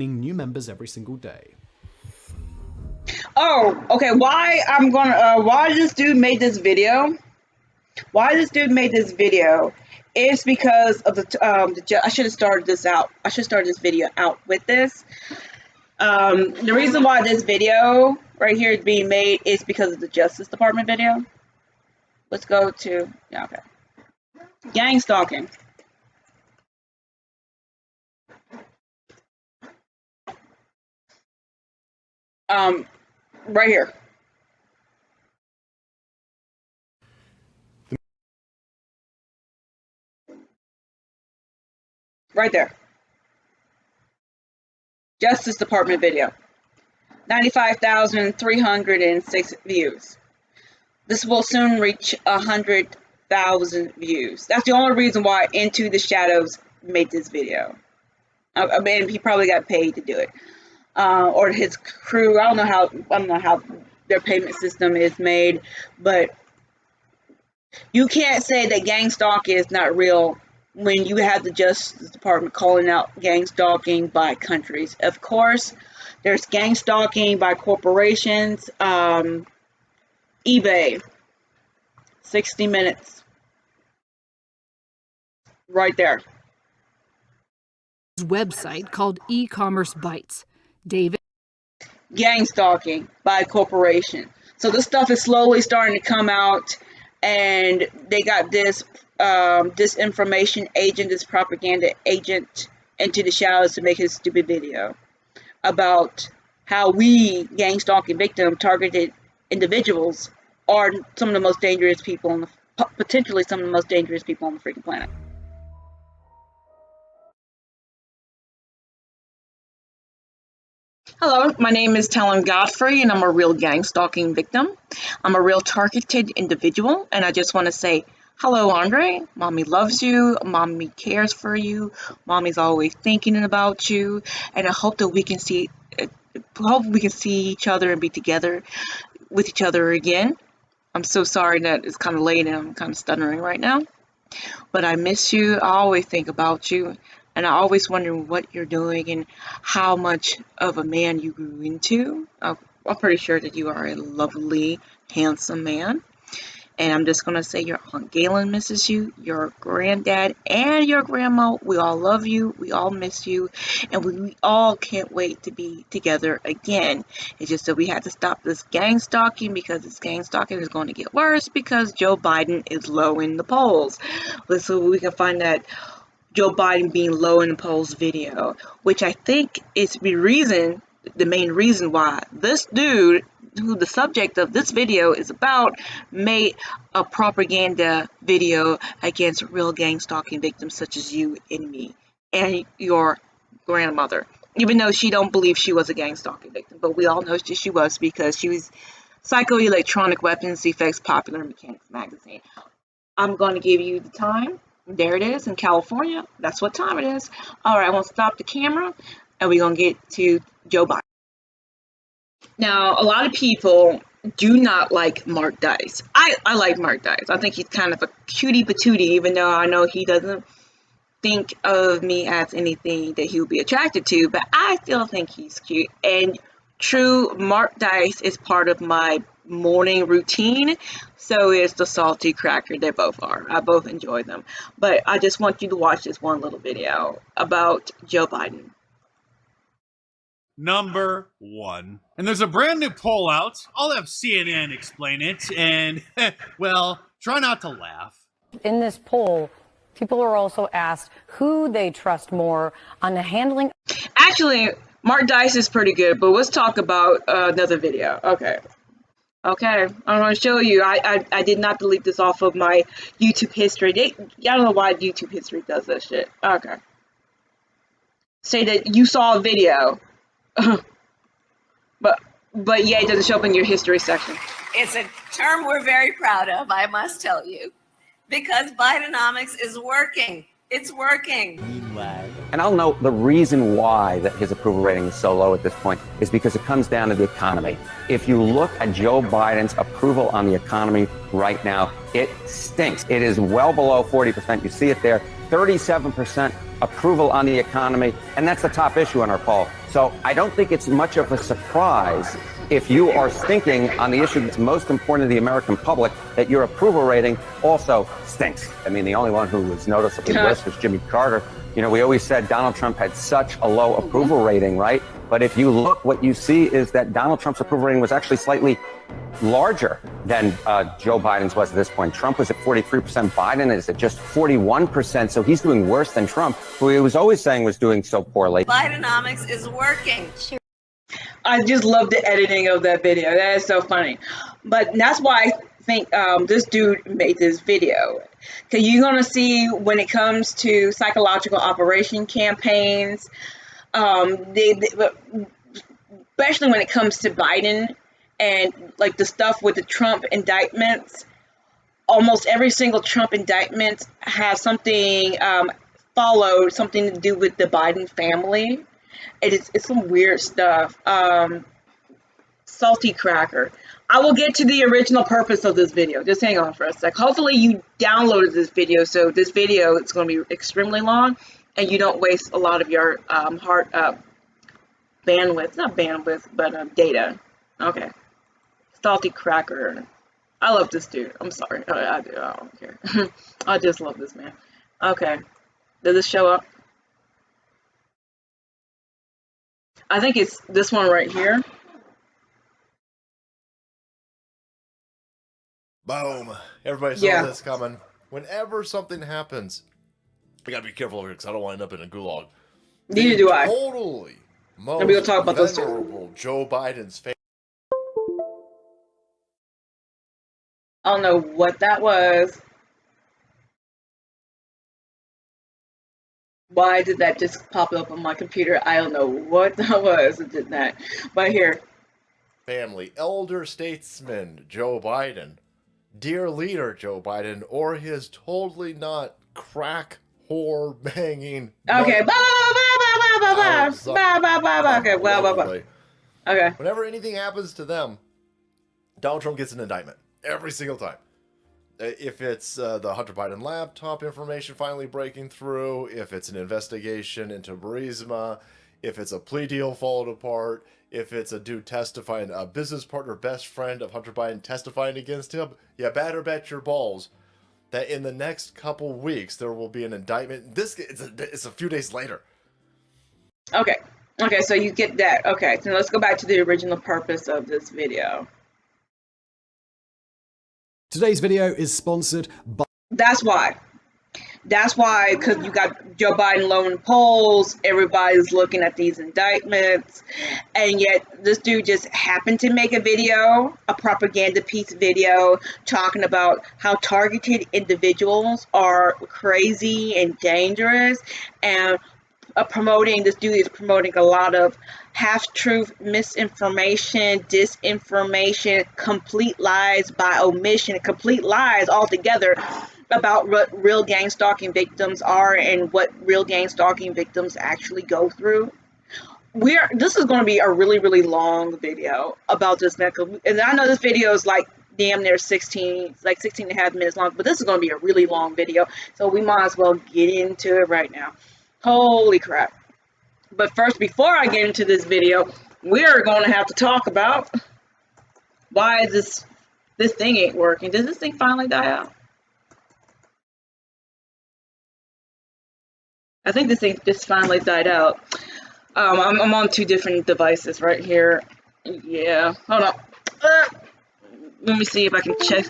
new members every single day. Oh, okay. Why this dude made this video? Why this dude made this video is because of I should have started this out. I should start this video out with this. The reason why this video right here is being made is because of the Justice Department video. Let's go to, yeah, okay. Gang stalking. Right here. Right there. Justice Department video. 95,306 views. This will soon reach 100,000 views. That's the only reason why Into the Shadows made this video. I mean, he probably got paid to do it, or his crew. I don't know how their payment system is made, but you can't say that gang stalking is not real when you have the Justice Department calling out gang stalking by countries. Of course, there's gang stalking by corporations. eBay, 60 minutes, right there. Website called E-commerce Bites. David. Gang stalking by a corporation. So this stuff is slowly starting to come out, and they got this disinformation agent, this propaganda agent, Into the Shadows to make his stupid video about how we gang stalking victim targeted individuals are some of the most dangerous people on the potentially some of the most dangerous people on the freaking planet. Hello, my name is Talan Godfrey, and I'm a real gang stalking victim. I'm a real targeted individual, and I just want to say, hello, Andre. Mommy loves you. Mommy cares for you. Mommy's always thinking about you, and I hope that we can see each other and be together with each other again. I'm so sorry that it's kind of late and I'm kind of stuttering right now, but I miss you. I always think about you. And I always wonder what you're doing and how much of a man you grew into. I'm pretty sure that you are a lovely, handsome man. And I'm just going to say your Aunt Galen misses you, your granddad, and your grandma. We all love you. We all miss you. And we all can't wait to be together again. It's just that we had to stop this gang stalking because this gang stalking is going to get worse because Joe Biden is low in the polls. So we can find that Joe Biden being low in the polls video, which I think is the main reason why this dude, who the subject of this video is about, made a propaganda video against real gang stalking victims such as you and me and your grandmother, even though she don't believe she was a gang stalking victim, but we all know she was because she was Psychoelectronic Weapons Effects Popular Mechanics magazine. I'm going to give you the time. There it is in California. That's what time it is. All right, I'm going to stop the camera and we're going to get to Joe Biden. Now, a lot of people do not like Mark Dice. I like Mark Dice. I think he's kind of a cutie patootie, even though I know he doesn't think of me as anything that he would be attracted to, but I still think he's cute. And true, Mark Dice is part of my morning routine, so is the salty cracker. They both are. I both enjoy them. But I just want you to watch this one little video about Joe Biden. Number one. And there's a brand new poll out. I'll have CNN explain it. And, well, try not to laugh. In this poll, people are also asked who they trust more on the handling. Actually, Mark Dice is pretty good, but let's talk about another video. Okay, I'm going to show you. I did not delete this off of my YouTube history. I don't know why YouTube history does that shit. Okay. Say that you saw a video, but yeah, it doesn't show up in your history section. It's a term we're very proud of, I must tell you, because Bidenomics is working. It's working. And I'll note the reason why that his approval rating is so low at this point is because it comes down to the economy. If you look at Joe Biden's approval on the economy right now, it stinks. It is well below 40%. You see it there. 37% approval on the economy, and that's the top issue in our poll. So I don't think it's much of a surprise if you are thinking on the issue that's most important to the American public that your approval rating also stinks. I mean, the only one who was noticeably worse was Jimmy Carter. You know, we always said Donald Trump had such a low approval rating, right? But if you look, what you see is that Donald Trump's approval rating was actually slightly larger than Joe Biden's was at this point. Trump was at 43%. Biden is at just 41%. So he's doing worse than Trump, who he was always saying was doing so poorly. Bidenomics is working. I just love the editing of that video. That is so funny. But that's why I think this dude made this video. Because you're going to see when it comes to psychological operation campaigns, especially when it comes to Biden and like the stuff with the Trump indictments, almost every single Trump indictment has something followed, something to do with the Biden family. It's some weird stuff. Salty cracker. I will get to the original purpose of this video. Just hang on for a sec. Hopefully you downloaded this video, so this video is going to be extremely long and you don't waste a lot of your bandwidth, not bandwidth, but data. Okay. Salty cracker. I love this dude. I'm sorry. I do. I don't care. I just love this man. Okay. Does this show up? I think it's this one right here. Boom. Everybody saw this coming. Whenever something happens, I gotta be careful here because I don't want to end up in a gulag. Neither do I. Totally. Most And we'll talk about those venerable Joe Biden's face. I don't know what that was. Why did that just pop up on my computer? I don't know what that was. It did that. But here. Family, elder statesman Joe Biden, dear leader Joe Biden, or his totally not crack whore banging. Okay. Okay. Well. Okay. Whenever anything happens to them, Donald Trump gets an indictment every single time. If it's the Hunter Biden laptop information finally breaking through, if it's an investigation into Burisma, if it's a plea deal followed apart, if it's a dude testifying, a business partner, best friend of Hunter Biden testifying against him, you better bet your balls that in the next couple weeks there will be an indictment. It's a few days later. Okay. Okay, so you get that. Okay, so let's go back to the original purpose of this video. Today's video is sponsored by... That's why, because you got Joe Biden low in polls, everybody's looking at these indictments, and yet this dude just happened to make a video, a propaganda piece video, talking about how targeted individuals are crazy and dangerous, and this dude is promoting a lot of half-truth, misinformation, disinformation, complete lies by omission, complete lies altogether about what real gang stalking victims are and what real gang stalking victims actually go through. This is going to be a really, really long video about this man. And I know this video is like damn near 16 and a half minutes long, but this is going to be a really long video. So we might as well get into it right now. Holy crap. But first, before I get into this video, we're going to have to talk about why this thing ain't working. Does this thing finally die out? I think this thing just finally died out. I'm on two different devices right here. Yeah, hold on. Let me see if I can check.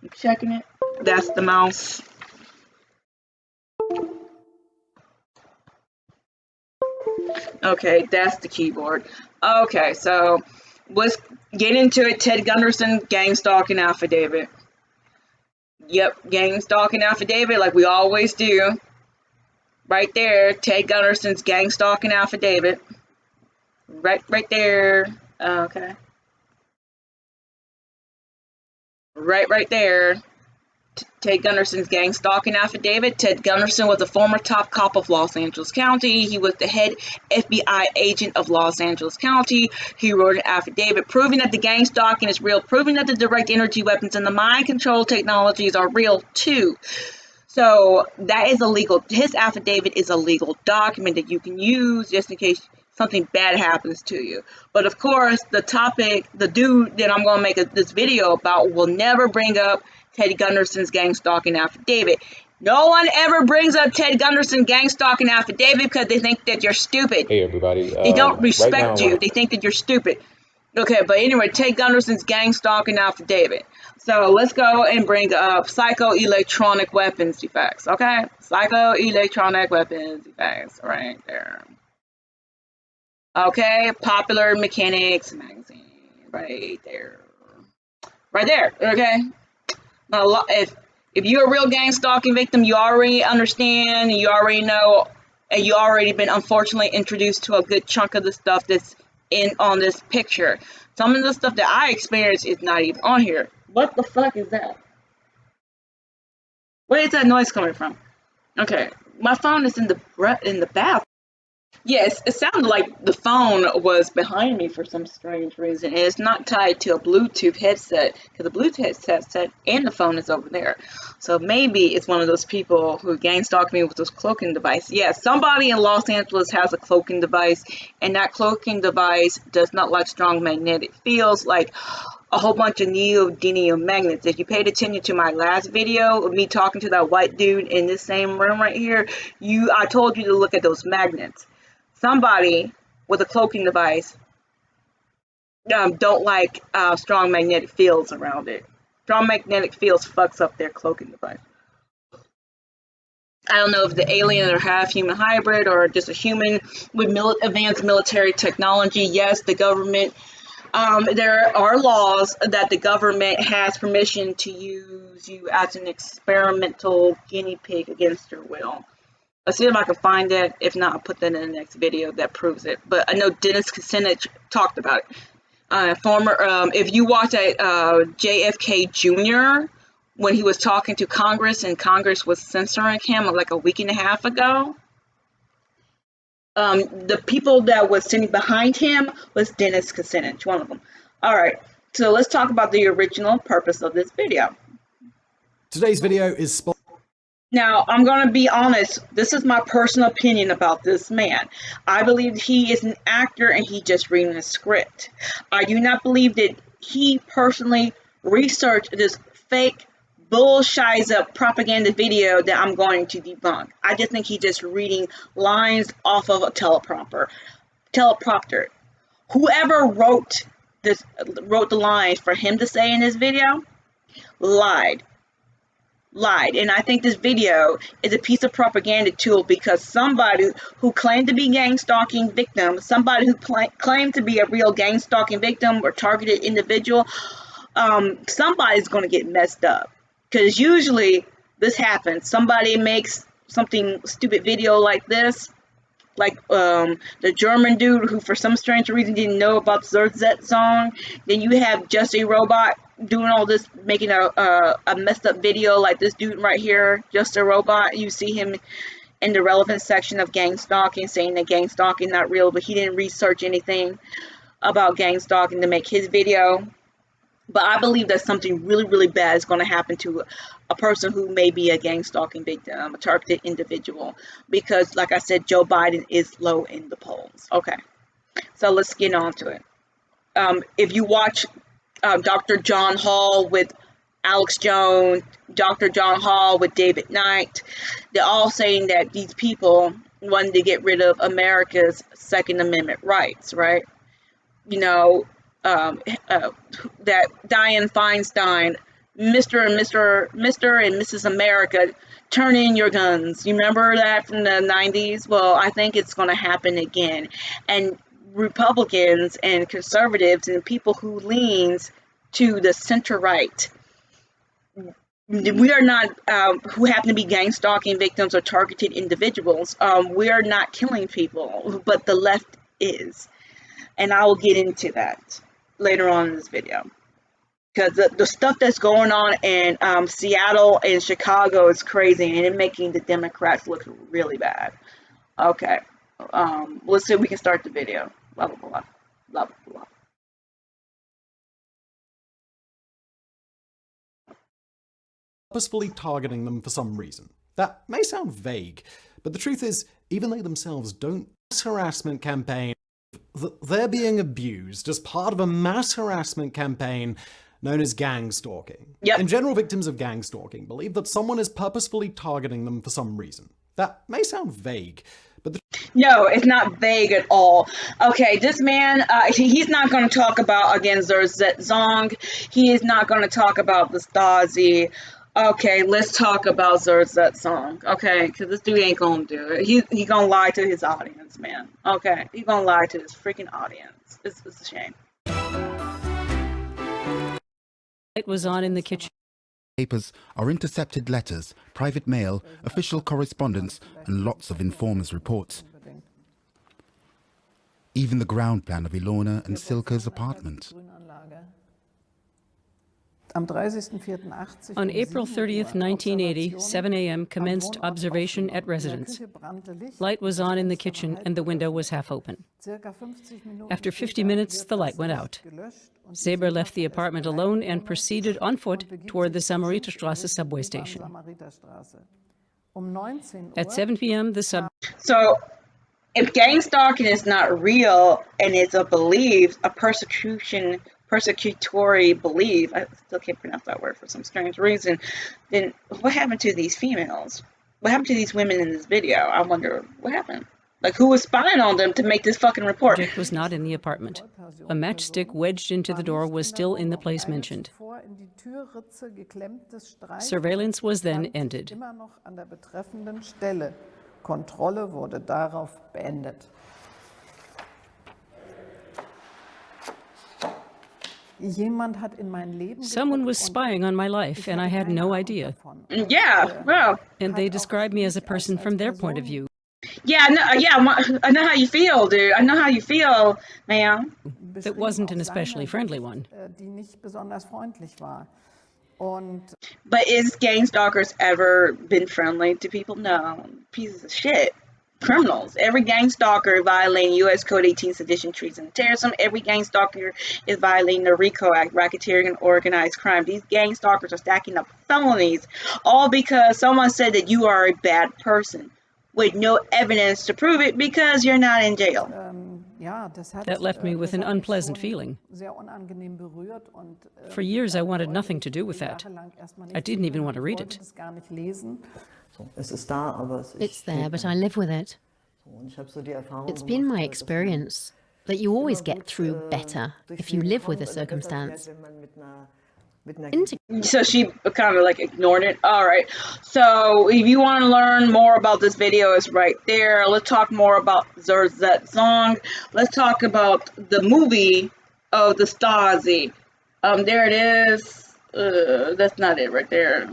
I'm checking it. That's the mouse. Okay, that's the keyboard. Okay, so let's get into it. Ted Gunderson, gang stalking affidavit. Yep, gang stalking affidavit like we always do. Right there, Ted Gunderson's gang stalking affidavit. Right there. Okay. Right there. Ted Gunderson's gang stalking affidavit. Ted Gunderson was a former top cop of Los Angeles County. He was the head FBI agent of Los Angeles County. He wrote an affidavit proving that the gang stalking is real, proving that the direct energy weapons and the mind control technologies are real too. So that is illegal. His affidavit is a legal document that you can use just in case something bad happens to you. But of course, the dude that I'm going to make this video about will never bring up Ted Gunderson's gang stalking affidavit. No one ever brings up Ted Gunderson gang stalking affidavit because they think that you're stupid. Hey everybody. They don't respect Right now I you. wanna- They think that you're stupid. Okay, but anyway, Ted Gunderson's gang stalking affidavit. So let's go and bring up psychoelectronic weapons defects. Okay, psychoelectronic weapons defects right there. Okay, Popular Mechanics magazine right there. Right there. Okay. Now, if you're a real gang stalking victim, you already understand, you already know, and you already been unfortunately introduced to a good chunk of the stuff that's on this picture. Some of the stuff that I experienced is not even on here. What the fuck is that? Where is that noise coming from? Okay, my phone is in the bath. Yes, it sounded like the phone was behind me for some strange reason. And it's not tied to a Bluetooth headset, because the Bluetooth headset and the phone is over there. So maybe it's one of those people who gang stalked me with those cloaking device. Yes, somebody in Los Angeles has a cloaking device, and that cloaking device does not like strong magnetic fields, like a whole bunch of neodymium magnets. If you paid attention to my last video of me talking to that white dude in this same room right here, I told you to look at those magnets. Somebody with a cloaking device don't like strong magnetic fields around it. Strong magnetic fields fucks up their cloaking device. I don't know if the alien or half-human hybrid or just a human with advanced military technology. Yes, the government, there are laws that the government has permission to use you as an experimental guinea pig against your will. Let's see if I can find it. If not, I'll put that in the next video that proves it. But I know Dennis Kucinich talked about it. If you watch JFK Jr. when he was talking to Congress and Congress was censoring him like a week and a half ago, the people that was sitting behind him was Dennis Kucinich, one of them. All right, so let's talk about the original purpose of this video. Today's video is sponsored. Now, I'm going to be honest, this is my personal opinion about this man. I believe he is an actor and he just reading a script. I do not believe that he personally researched this fake bullshizer propaganda video that I'm going to debunk. I just think he's just reading lines off of a teleprompter. Whoever wrote the lines for him to say in this video lied. And I think this video is a piece of propaganda tool because somebody who claimed to be gang stalking victim, somebody who claimed to be a real gang stalking victim or targeted individual, somebody's going to get messed up. Because usually this happens. Somebody makes something stupid video like this, like the German dude who for some strange reason didn't know about the ZZ song. Then you have Just a Robot doing all this, making a messed up video like this dude right here, Just a Robot. You see him in the relevant section of gang stalking, saying that gang stalking not real, but he didn't research anything about gang stalking to make his video. But I believe that something really, really bad is going to happen to a person who may be a gang stalking victim, a targeted individual, because like I said, Joe Biden is low in the polls. Okay, so let's get on to it. If you watch Dr. John Hall with Alex Jones, Dr. John Hall with David Knight, they're all saying that these people wanted to get rid of America's Second Amendment rights, right? You know, that Dianne Feinstein, Mr. and Mrs. America, turn in your guns. You remember that from the 90s? Well, I think it's going to happen again. And Republicans and conservatives and people who leans to the center right, we are not, who happen to be gang stalking victims or targeted individuals, we are not killing people, but the left is. And I will get into that later on in this video. Because the stuff that's going on in Seattle and Chicago is crazy, and it's making the Democrats look really bad. Okay, let's see if we can start the video. Blah, blah, blah, blah, blah, blah. Purposefully targeting them for some reason. That may sound vague, but the truth is, even they themselves don't. Mass harassment campaign, they're being abused as part of a mass harassment campaign known as gang stalking. Yep. In general, victims of gang stalking believe that someone is purposefully targeting them for some reason. That may sound vague, but No, it's not vague at all. Okay, this man, he's not going to talk about, again, Zong. He is not going to talk about the Stasi. Okay, let's talk about Song. Okay, because this dude ain't going to do it. He going to lie to his audience, man. Okay, he going to lie to his freaking audience. It's a shame. It was on in the kitchen. Papers are intercepted letters, private mail, official correspondence, and lots of informers' reports. Even the ground plan of Ilona and Silke's apartment. On April 30th, 1980, 7 a.m. commenced observation at residence. Light was on in the kitchen and the window was half open. After 50 minutes, the light went out. Seber left the apartment alone and proceeded on foot toward the Samariterstraße subway station. At 7 p.m., the sub... So, if gang stalking is not real and it's a belief, a persecutory belief, I still can't pronounce that word for some strange reason, then what happened to these females? What happened to these women in this video? I wonder what happened. Like, who was spying on them to make this fucking report? Object was not in the apartment. A matchstick wedged into the door was still in the place mentioned. Surveillance was then ended. Kontrolle wurde darauf beendet. Someone was spying on my life, and I had no idea. Yeah, well. And they described me as a person from their point of view. Yeah, I know how you feel, dude. I know how you feel, man. That wasn't an especially friendly one. But is gang stalkers ever been friendly to people? No. Pieces of shit. Criminals. Every gang stalker violating U.S. Code 18 sedition, treason, and terrorism. Every gang stalker is violating the RICO Act, racketeering and organized crime. These gang stalkers are stacking up felonies, all because someone said that you are a bad person, with no evidence to prove it because you're not in jail. That left me with an unpleasant feeling. For years, I wanted nothing to do with that. I didn't even want to read it. It's there, but I live with it. It's been my experience that you always get through better if you live with a circumstance. So she kind of like ignored it. All right. So if you want to learn more about this video, it's right there. Let's talk more about Song. Let's talk about the movie of the Stasi. There it is. That's not it right there.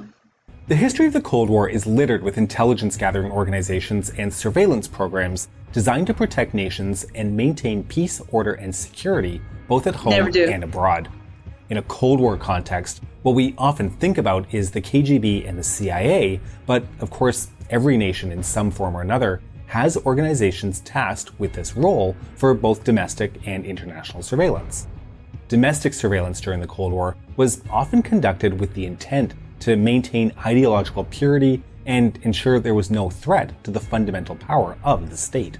The history of the Cold War is littered with intelligence-gathering organizations and surveillance programs designed to protect nations and maintain peace, order, and security, both at home and abroad. In a Cold War context, what we often think about is the KGB and the CIA, but of course, every nation in some form or another has organizations tasked with this role for both domestic and international surveillance. Domestic surveillance during the Cold War was often conducted with the intent to maintain ideological purity and ensure there was no threat to the fundamental power of the state.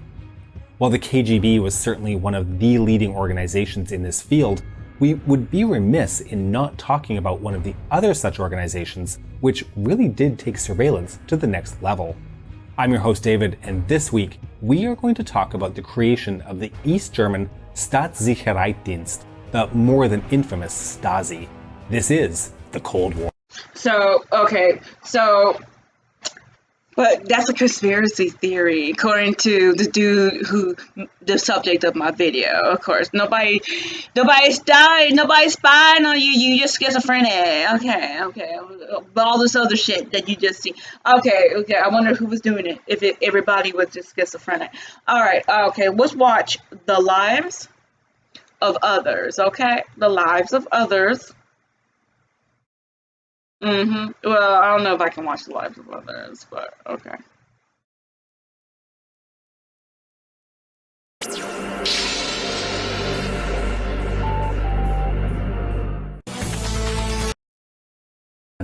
While the KGB was certainly one of the leading organizations in this field, we would be remiss in not talking about one of the other such organizations which really did take surveillance to the next level. I'm your host David, and this week we are going to talk about the creation of the East German Staatssicherheitsdienst, the more than infamous Stasi. This is the Cold War. But that's a conspiracy theory, according to the dude the subject of my video. Of course, nobody's dying, nobody's spying on you. You just schizophrenic. Okay. But all this other shit that you just see. Okay. I wonder who was doing it. If everybody was just schizophrenic. All right. Okay. Let's watch the lives of others. Okay, the lives of others. Well, I don't know if I can watch the lives of others, but okay.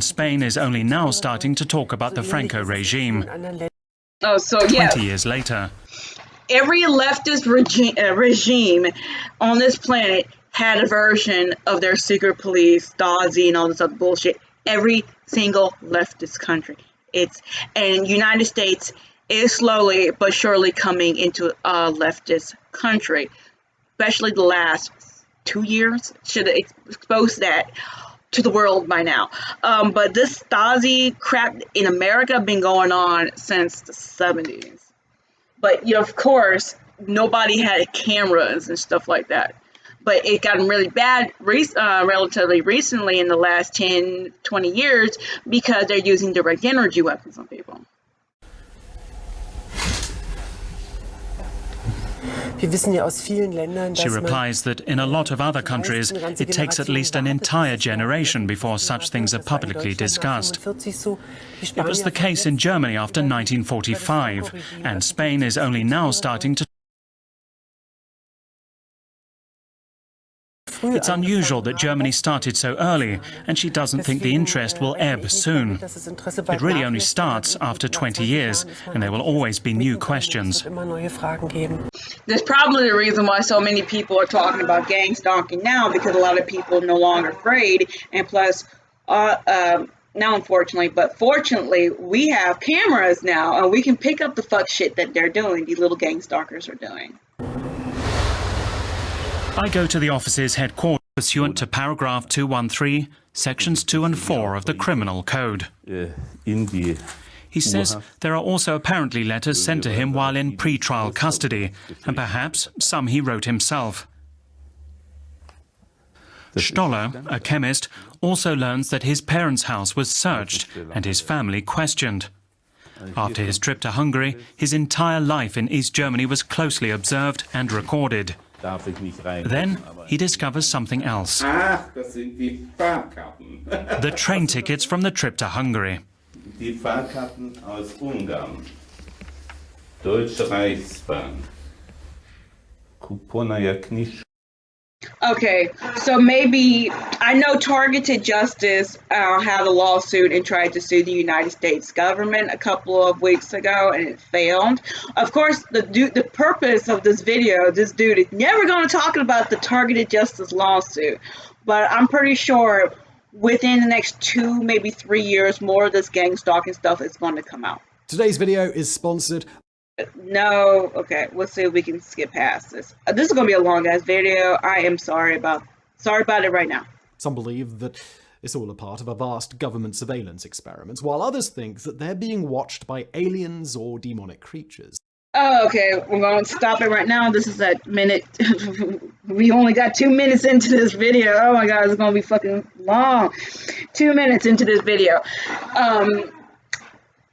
Spain is only now starting to talk about the Franco regime. Oh, so yeah. 20 years later. Every leftist regime on this planet had a version of their secret police, Stasi, and all this other bullshit. Every single leftist country. And United States is slowly but surely coming into a leftist country, especially the last 2 years. Should have exposed that to the world by now. But this Stasi crap in America been going on since the 70s. But, you know, of course, nobody had cameras and stuff like that. But it got really bad relatively recently in the last 10, 20 years because they're using direct energy weapons on people. She replies that in a lot of other countries, it takes at least an entire generation before such things are publicly discussed. It was the case in Germany after 1945, and Spain is only now starting to. It's unusual that Germany started so early, and she doesn't think the interest will ebb soon. It really only starts after 20 years, and there will always be new questions. There's probably the reason why so many people are talking about gang stalking now, because a lot of people are no longer afraid, and plus, now unfortunately, but fortunately, we have cameras now, and we can pick up the fuck shit that they're doing, these little gang stalkers are doing. I go to the office's headquarters pursuant to paragraph 213, sections 2 and 4 of the Criminal Code. He says there are also apparently letters sent to him while in pre-trial custody, and perhaps some he wrote himself. Stoller, a chemist, also learns that his parents' house was searched and his family questioned. After his trip to Hungary, his entire life in East Germany was closely observed and recorded. Then he discovers something else. The train tickets from the trip to Hungary. Okay, so maybe, I know Targeted Justice had a lawsuit and tried to sue the United States government a couple of weeks ago, and it failed. Of course, the purpose of this video, this dude is never going to talk about the Targeted Justice lawsuit, but I'm pretty sure within the next 2, maybe 3 years, more of this gang stalking stuff is going to come out. Today's video is sponsored. No, okay, let's see if we can skip past this. This is going to be a long ass video. I am sorry about it right now. Some believe that it's all a part of a vast government surveillance experiment, while others think that they're being watched by aliens or demonic creatures. Oh, okay, we're going to stop it right now. This is at minute. We only got 2 minutes into this video. Oh my god, it's going to be fucking long. 2 minutes into this video.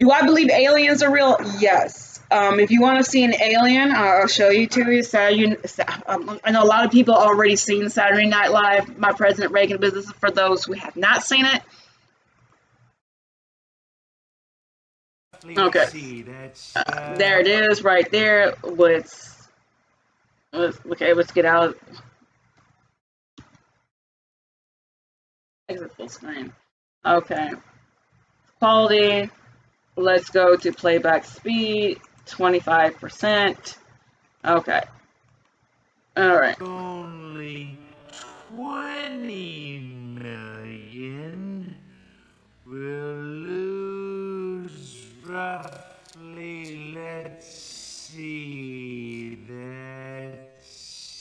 Do I believe aliens are real? Yes. If you want to see an alien, I'll show you to you. I know a lot of people already seen Saturday Night Live, My President Reagan. But this is for those who have not seen it. Okay. There it is, right there. Let's get out. Exit full screen. Okay. Quality. Let's go to playback speed. 25%. Okay. All right. Only 20 million will lose roughly. Let's see that.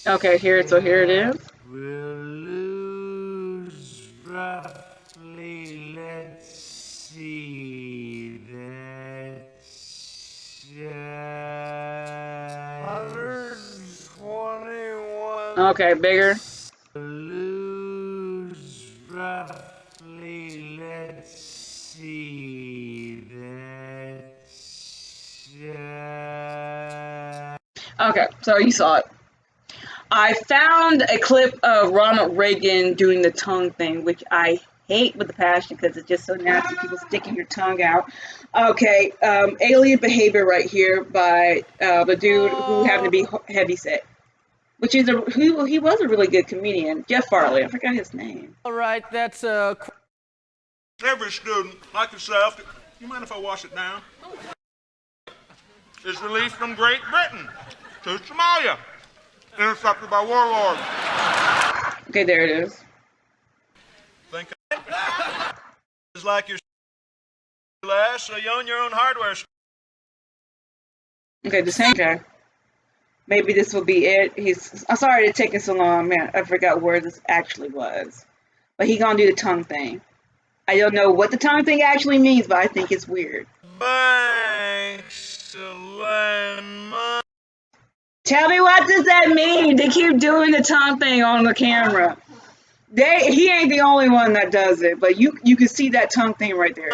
Okay, here it is. Will lose roughly. Let's see that. 121. Okay, bigger. Lose roughly. Let's see that. Okay, so you saw it. I found a clip of Ronald Reagan doing the tongue thing, which I hate with a passion because it's just so nasty. People sticking your tongue out. Okay, alien behavior right here by the dude who happened to be heavyset, which is he was a really good comedian, Jeff Farley. I forgot his name. All right, that's Every student, like yourself, you mind if I wash it down? Is released from Great Britain to Somalia, intercepted by warlords. Okay, there it is. Think it's like your last, so you own your own hardware. Okay, the same guy. Maybe this will be it. I'm sorry it's taking so long, man. I forgot where this actually was. But he gonna do the tongue thing. I don't know what the tongue thing actually means, but I think it's weird. Banks to lend money. Tell me, what does that mean? They keep doing the tongue thing on the camera. He ain't the only one that does it, but you can see that tongue thing right there.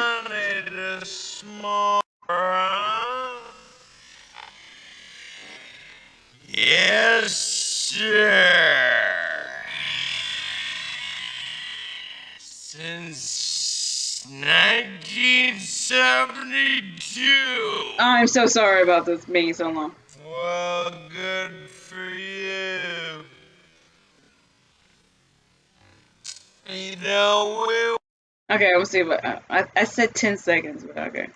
Yes, sir. Since 1972. I'm so sorry about this being so long. Well, good for you. You know, okay, we'll see what I said 10 seconds, but okay.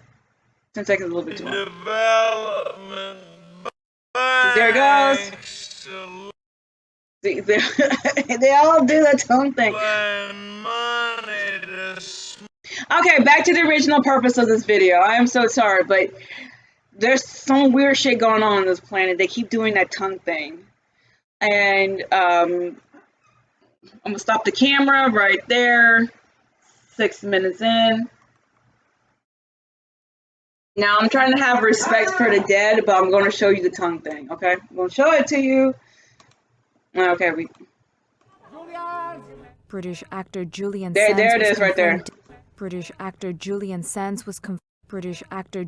10 seconds is a little bit too long. Development. There it goes. See, they all do that tongue thing. Okay, back to the original purpose of this video. I am so sorry, but there's some weird shit going on this planet. They keep doing that tongue thing. And I'm gonna stop the camera right there. 6 minutes in. Now I'm trying to have respect for the dead, but I'm going to show you the tongue thing, okay? I'm going to show it to you. Okay, British actor Julian there Sands it is right there. British actor Julian Sands was British actor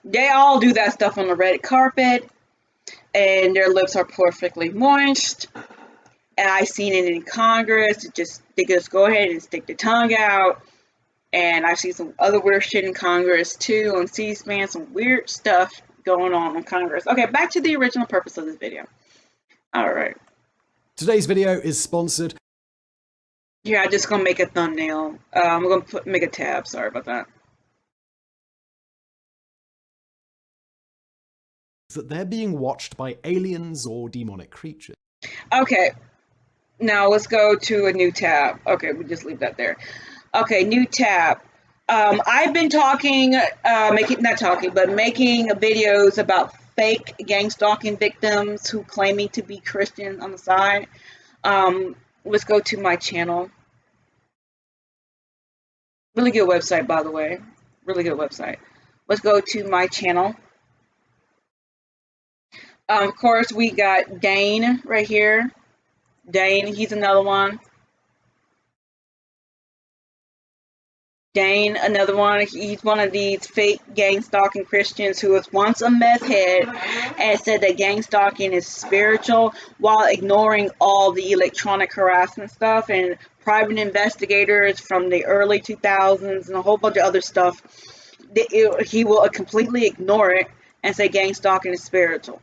They all do that stuff on the red carpet, and their lips are perfectly moist. And I seen it in Congress. They just go ahead and stick the tongue out. And I've seen some other weird shit in Congress too, on C-SPAN, some weird stuff going on in Congress. Okay, back to the original purpose of this video. All right. Today's video is sponsored. Yeah, I'm just gonna make a thumbnail. I'm gonna make a tab. Sorry about that. That they're being watched by aliens or demonic creatures. Okay. Now let's go to a new tab. Okay, we'll just leave that there. Okay, new tab. I've been making videos about fake gang stalking victims who claiming to be Christian on the side. Let's go to my channel. Really good website, by the way. Really good website. Let's go to my channel. Of course, we got Dane right here. Dane, he's another one. Dane, another one. He's one of these fake gang stalking Christians who was once a meth head and said that gang stalking is spiritual while ignoring all the electronic harassment stuff and private investigators from the early 2000s and a whole bunch of other stuff. He will completely ignore it and say gang stalking is spiritual.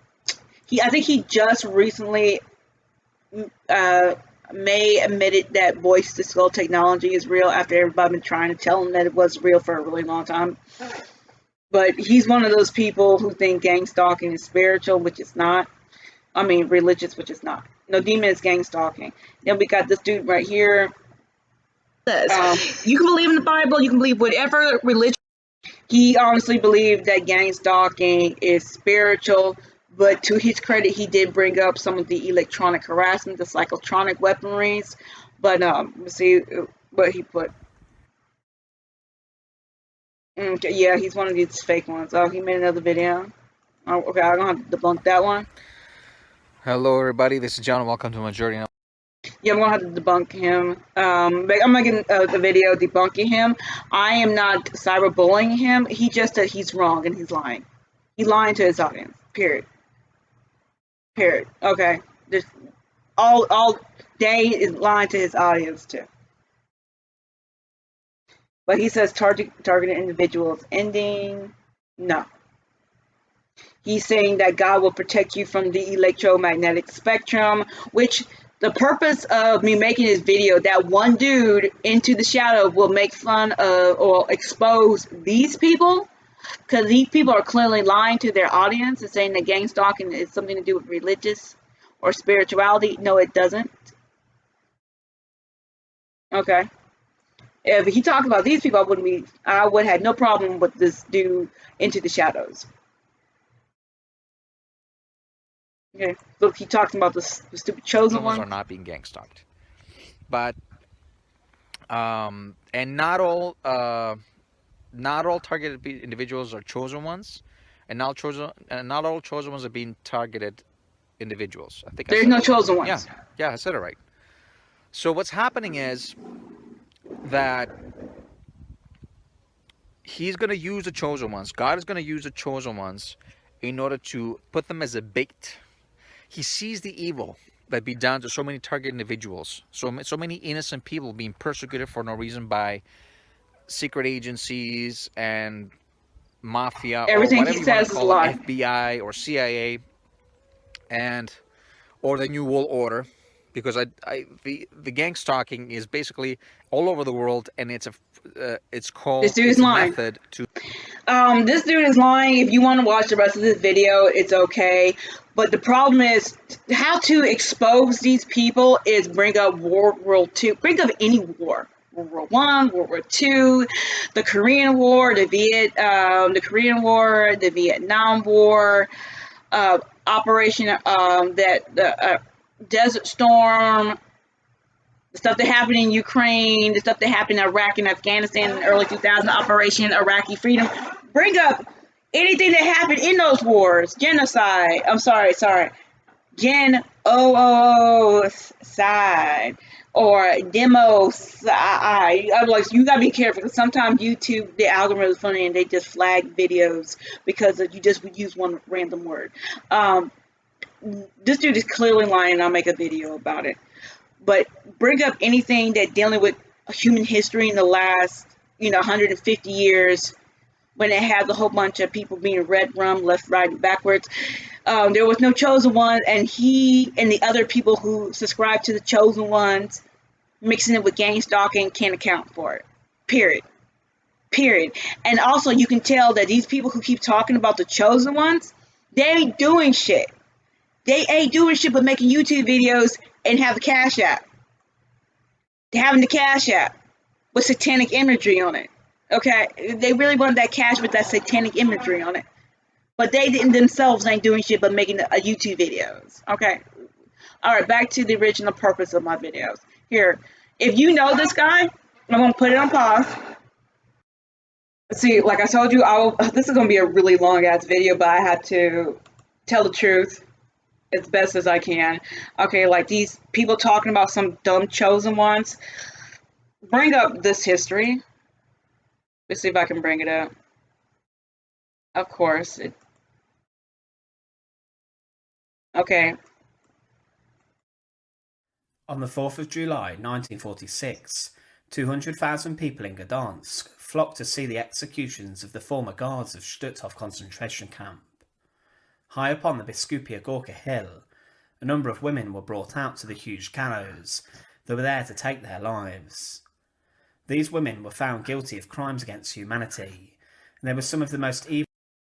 I think he just recently May admitted that voice to skull technology is real after everybody been trying to tell him that it was real for a really long time. But he's one of those people who think gang stalking is spiritual, which it's not. I mean, religious, which is not. No, demon is gang stalking. Then we got this dude right here. You can believe in the Bible, you can believe whatever religion. He honestly believed that gang stalking is spiritual. But to his credit, he did bring up some of the electronic harassment, the psychotronic weaponries. But let's see what he put. Okay, yeah, he's one of these fake ones. Oh, he made another video. Oh, okay, I'm gonna have to debunk that one. Hello, everybody. This is John. Welcome to Majority. Yeah, I'm gonna have to debunk him. I'm making the video debunking him. I am not cyberbullying him. He just said he's wrong and he's lying. He's lying to his audience. Period. Okay. There's all day is lying to his audience too. But he says targeted individuals ending. No. He's saying that God will protect you from the electromagnetic spectrum, which The purpose of me making this video, that one dude into the shadow will make fun of or expose these people, because these people are clearly lying to their audience and saying that gang stalking is something to do with religious or spirituality. No, it doesn't. Okay. If he talked about these people, I would have no problem with this dude into the shadows. Okay. Look, he talks about the stupid chosen ones one. Are not being gang stalked, but and not all targeted individuals are chosen ones, and not all chosen ones are being targeted individuals. I think there's no chosen ones. Yeah, I said it right. So what's happening is that he's going to use the chosen ones. God is going to use the chosen ones in order to put them as a bait. He sees the evil that be done to so many targeted individuals, so many innocent people being persecuted for no reason by secret agencies and mafia, everything or whatever he says is a lie. FBI or CIA, or the New World Order, because the gang stalking is basically all over the world, and it's called this dude is lying. Method to. This dude is lying. If you want to watch the rest of this video, it's okay. But the problem is, how to expose these people is bring up World War II. Bring up any war. World War I, World War II, the Korean War, the Vietnam War, Operation Desert Storm, the stuff that happened in Ukraine, the stuff that happened in Iraq and Afghanistan in the early 2000s, Operation Iraqi Freedom. Bring up anything that happened in those wars. Genocide. I'm sorry. Genocide. Or democide. I'm like, you gotta be careful, because sometimes YouTube, the algorithm is funny and they just flag videos because you just would use one random word. This dude is clearly lying, and I'll make a video about it. But bring up anything that dealing with human history in the last, 150 years, when it has a whole bunch of people being red rum, left, right, and backwards. There was no chosen one, and he and the other people who subscribe to the chosen ones, mixing it with gang stalking, can't account for it. Period. And also, you can tell that these people who keep talking about the chosen ones, they ain't doing shit. They ain't doing shit but making YouTube videos and have a Cash App. They're having the Cash App with satanic imagery on it. Okay? They really want that cash with that satanic imagery on it. But they themselves ain't doing shit but making YouTube videos. Okay? Alright, back to the original purpose of my videos. Here, if you know this guy, I'm going to put it on pause. See, like I told you, this is going to be a really long-ass video, but I had to tell the truth as best as I can. Okay, like these people talking about some dumb chosen ones. Bring up this history. Let's see if I can bring it up. Of course. Okay. On the 4th of July 1946, 200,000 people in Gdansk flocked to see the executions of the former guards of Stutthof concentration camp. High up on the Biskupia Gorka hill, a number of women were brought out to the huge gallows that were there to take their lives. These women were found guilty of crimes against humanity, and they were some of the most evil.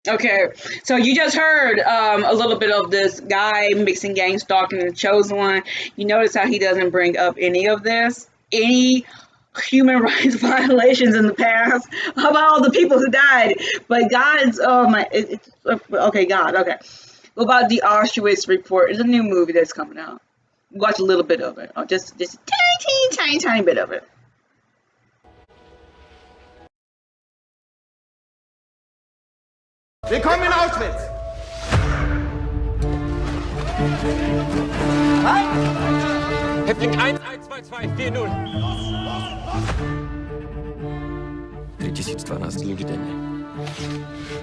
Okay, so you just heard a little bit of this guy mixing gang stalking and the chosen one. You notice how he doesn't bring up any of this, any human rights violations in the past. How about all the people who died? But God's okay. What about the Auschwitz Report? It's a new movie that's coming out. Watch a little bit of it, or just a tiny bit of it. Willkommen in Auschwitz! Häftling 1122440. 3012 ludzi dziennie.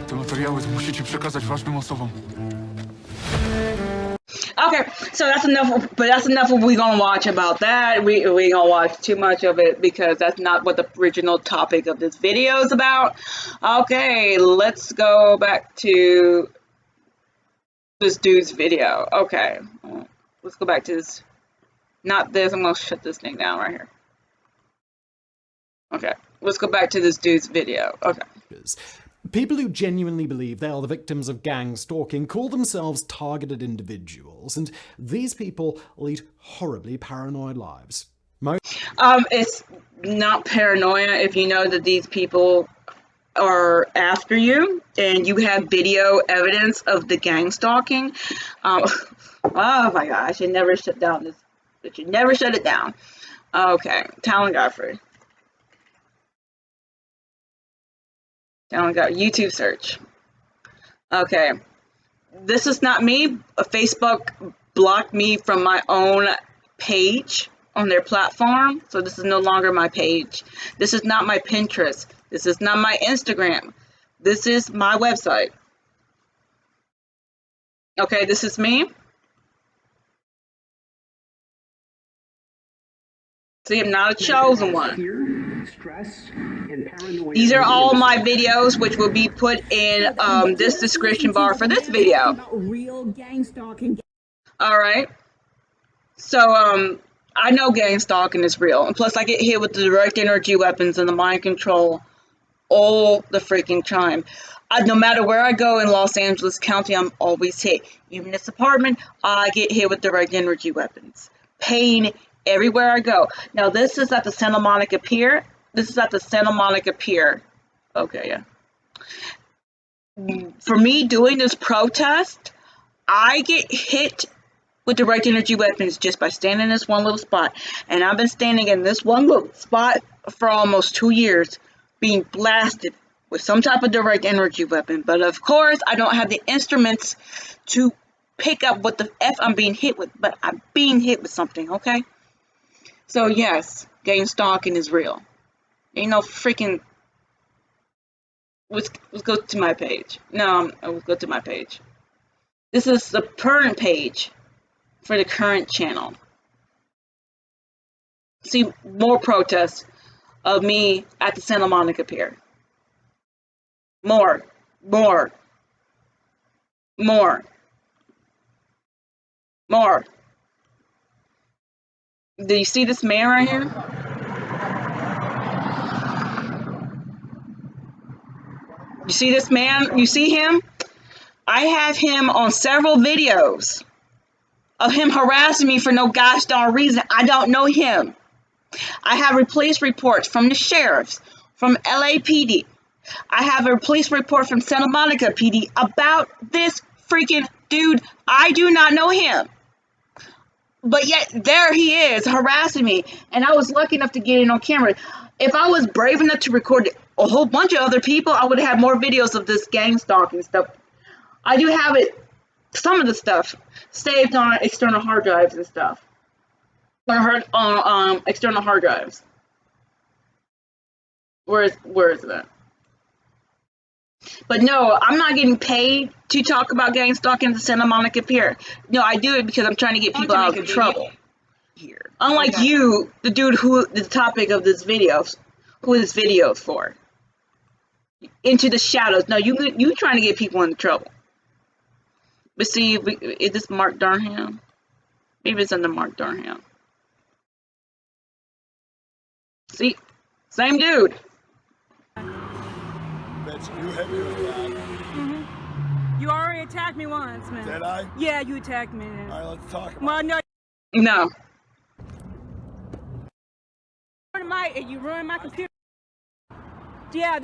Te materiały musicie przekazać ważnym osobom. Okay, so that's enough. But that's enough of we're gonna watch about that. We gonna watch too much of it because that's not what the original topic of this video is about. Okay, let's go back to this dude's video. Okay, let's go back to this Not this. I'm gonna shut this thing down right here. Okay, let's go back to this dude's video. Okay. People who genuinely believe they are the victims of gang stalking call themselves targeted individuals, and these people lead horribly paranoid lives. It's not paranoia if you know that these people are after you and you have video evidence of the gang stalking. Oh my gosh, I should never shut down this. I should never shut it down. Okay, Talan Godfrey. Talan Godfrey, YouTube search. Okay, this is not me. Facebook blocked me from my own page on their platform, so this is no longer my page. This is not my Pinterest. This is not my Instagram. This is my website. Okay, this is me. See, I'm not a chosen one. These are all my videos, which will be put in this description bar for this video. Real gang stalking. All right. So, I know gang stalking is real. And plus, I get hit with the direct energy weapons and the mind control all the freaking time. No matter where I go in Los Angeles County, I'm always hit. Even this apartment, I get hit with direct energy weapons. Pain everywhere I go. Now, this is at the Santa Monica Pier. This is at the Santa Monica Pier. Okay, yeah. For me doing this protest, I get hit with direct energy weapons just by standing in this one little spot. And I've been standing in this one little spot for almost 2 years, being blasted with some type of direct energy weapon. But of course, I don't have the instruments to pick up what the F I'm being hit with, but I'm being hit with something, okay? So yes, gang stalking is real. Ain't no freaking... Let's go to my page. No, let's go to my page. This is the current page for the current channel. See more protests of me at the Santa Monica Pier. More. Do you see this man right here? You see this man? You see him? I have him on several videos of him harassing me for no gosh darn reason. I don't know him. I have police reports from the sheriffs, from LAPD. I have a police report from Santa Monica PD about this freaking dude. I do not know him. But yet there he is harassing me. And I was lucky enough to get it on camera. If I was brave enough to record a whole bunch of other people, I would have had more videos of this gang stalking stuff. I do have it. Some of the stuff saved on external hard drives and stuff. On external hard drives. Where is that? But no, I'm not getting paid to talk about gang stalking at the Santa Monica Pier. No, I do it because I'm trying to get people out of trouble. Here, unlike you, the dude who the topic of this video, who this video is for. Into the shadows. No, you trying to get people into trouble. But see, is this Mark Durham? Maybe it's under Mark Durham. See, same dude. Bitch, you hit me with that. You already attacked me once, man. Did I? Yeah, you attacked me. All right, let's talk about it. No. You ruined my computer. Yeah,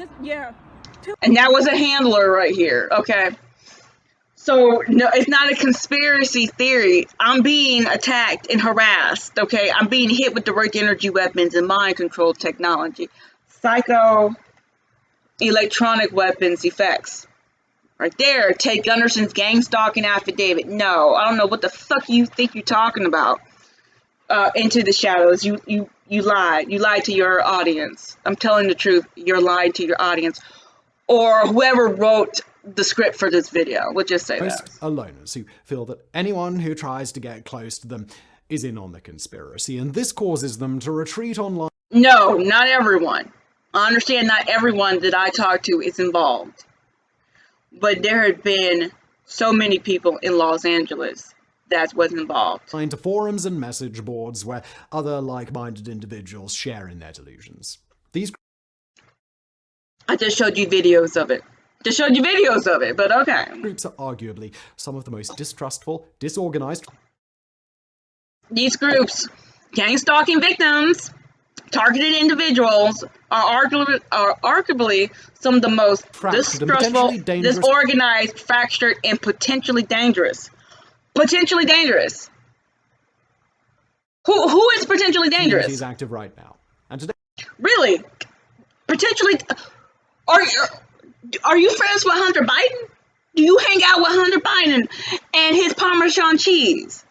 And that was a handler right here, okay? So, no, it's not a conspiracy theory. I'm being attacked and harassed, okay? I'm being hit with direct energy weapons and mind control technology. Psycho electronic weapons effects. Right there, Ted Gunderson's gang stalking affidavit. No, I don't know what the fuck you think you're talking about. Into the shadows. You lied. You lied to your audience. I'm telling the truth. You're lying to your audience. Or whoever wrote the script for this video. We'll just say that. Most are loners who feel that anyone who tries to get close to them is in on the conspiracy, and this causes them to retreat online. No, not everyone. I understand not everyone that I talk to is involved. But there have been so many people in Los Angeles that's what's involved. Into forums and message boards where other like-minded individuals share in their delusions. I just showed you videos of it. But okay. Groups are arguably some of the most distrustful, disorganized. These groups, gang stalking victims, targeted individuals, are arguably some of the most distrustful, disorganized, fractured, and potentially dangerous. Potentially dangerous. Who is potentially dangerous? He's active right now. And today, really, potentially. Are you friends with Hunter Biden? Do you hang out with Hunter Biden and his Parmesan cheese?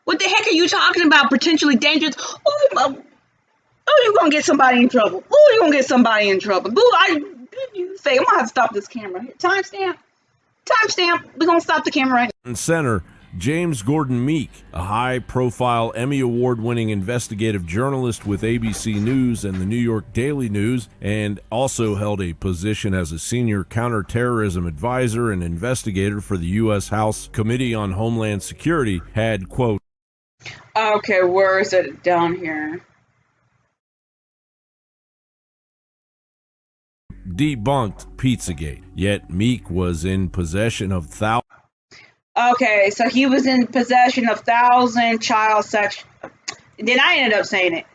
What the heck are you talking about? Potentially dangerous? Oh, you're gonna get somebody in trouble. Oh, you're gonna get somebody in trouble. Boo, you fake. I'm gonna have to stop this camera. Timestamp. We're gonna stop the camera right now. Center. James Gordon Meek, a high-profile Emmy Award-winning investigative journalist with ABC News and the New York Daily News, and also held a position as a senior counterterrorism advisor and investigator for the U.S. House Committee on Homeland Security, had, quote, okay, where is it down here? Debunked Pizzagate, yet Meek was in possession of thousands. Okay, so he was in possession of 1,000 child sex. Then I ended up saying it.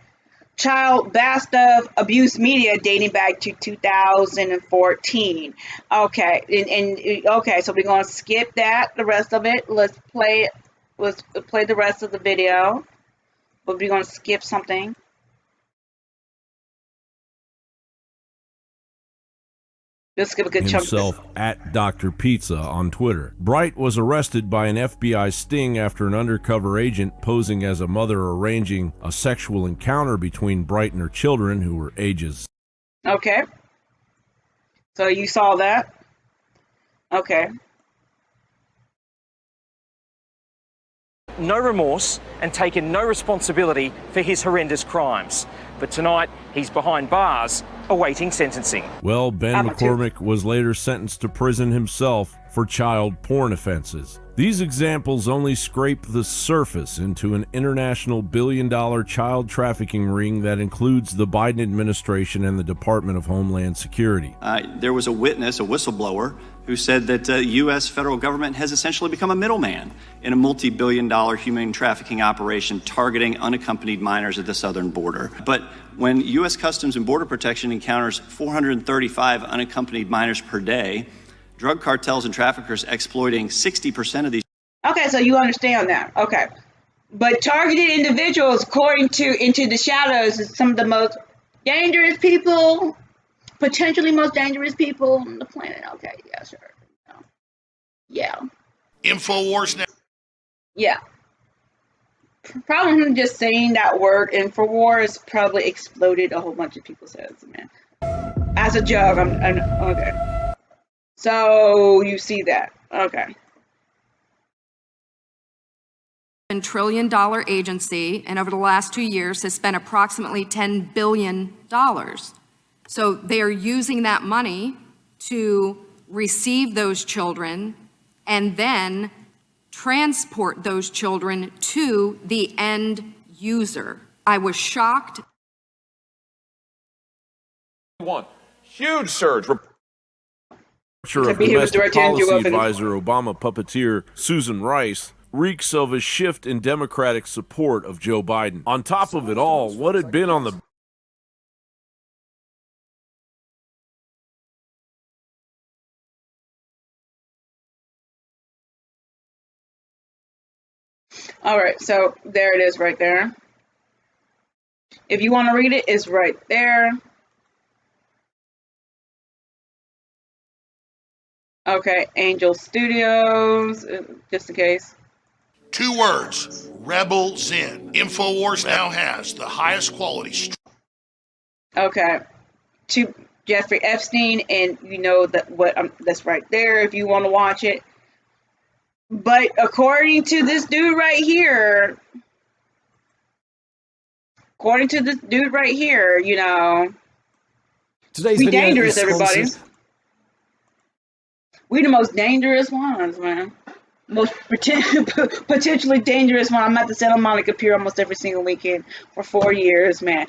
Child bastard abuse media dating back to 2014. Okay, okay, so we're gonna skip that. The rest of it. Let's play the rest of the video. But we're gonna skip something. Let's give a good himself at Dr. Pizza on Twitter. Bright was arrested by an FBI sting after an undercover agent posing as a mother arranging a sexual encounter between Bright and her children, who were ages. Okay. So you saw that? Okay. No remorse and taken no responsibility for his horrendous crimes. But tonight, he's behind bars, awaiting sentencing. Well, Ben McCormick was later sentenced to prison himself for child porn offenses. These examples only scrape the surface into an international billion-dollar child trafficking ring that includes the Biden administration and the Department of Homeland Security. There was a witness, a whistleblower, who said that the U.S. federal government has essentially become a middleman in a multi-billion-dollar human trafficking operation targeting unaccompanied minors at the southern border. But when U.S. Customs and Border Protection encounters 435 unaccompanied minors per day, drug cartels and traffickers exploiting 60% of these. Okay, so you understand that. Okay. But targeted individuals, according to Into the Shadows, is some of the most dangerous people, potentially most dangerous people on the planet. Okay, yeah, sure. Yeah. InfoWars now. Yeah. Probably just saying that word InfoWars probably exploded a whole bunch of people's heads, man. As a joke, I'm okay. So you see that. Okay. $1 trillion agency, and over the last 2 years has spent approximately $10 billion. So they are using that money to receive those children and then transport those children to the end user. I was shocked. One huge surge. Picture of domestic policy advisor Obama puppeteer Susan Rice reeks of a shift in Democratic support of Joe Biden. On top of it all, what had been on the All right, so there it is right there. If you want to read it, it's right there. Okay, Angel Studios, just in case. 2 words, Rebel Zen. InfoWars now has the highest quality. Okay, to Jeffrey Epstein, and you know that that's right there if you want to watch it. But according to this dude right here, you know, today's we video dangerous, is everybody. sponsored. We the most dangerous ones, man. most potentially dangerous one. I'm at the Santa Monica Pier almost every single weekend for 4 years, man.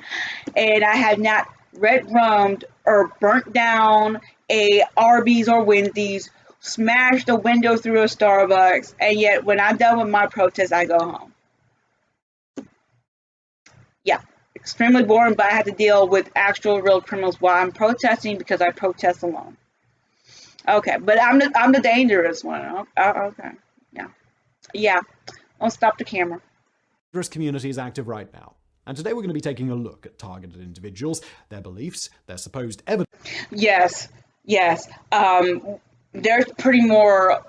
And I have not red rummed or burnt down a Arby's or Wendy's, smashed a window through a Starbucks, and yet when I'm done with my protest, I go home. Yeah, extremely boring, but I have to deal with actual real criminals while I'm protesting because I protest alone. Okay, but I'm the dangerous one. Okay, yeah. I'll stop the camera. Dangerous community is active right now. And today we're going to be taking a look at targeted individuals, their beliefs, their supposed evidence. Yes. There's pretty more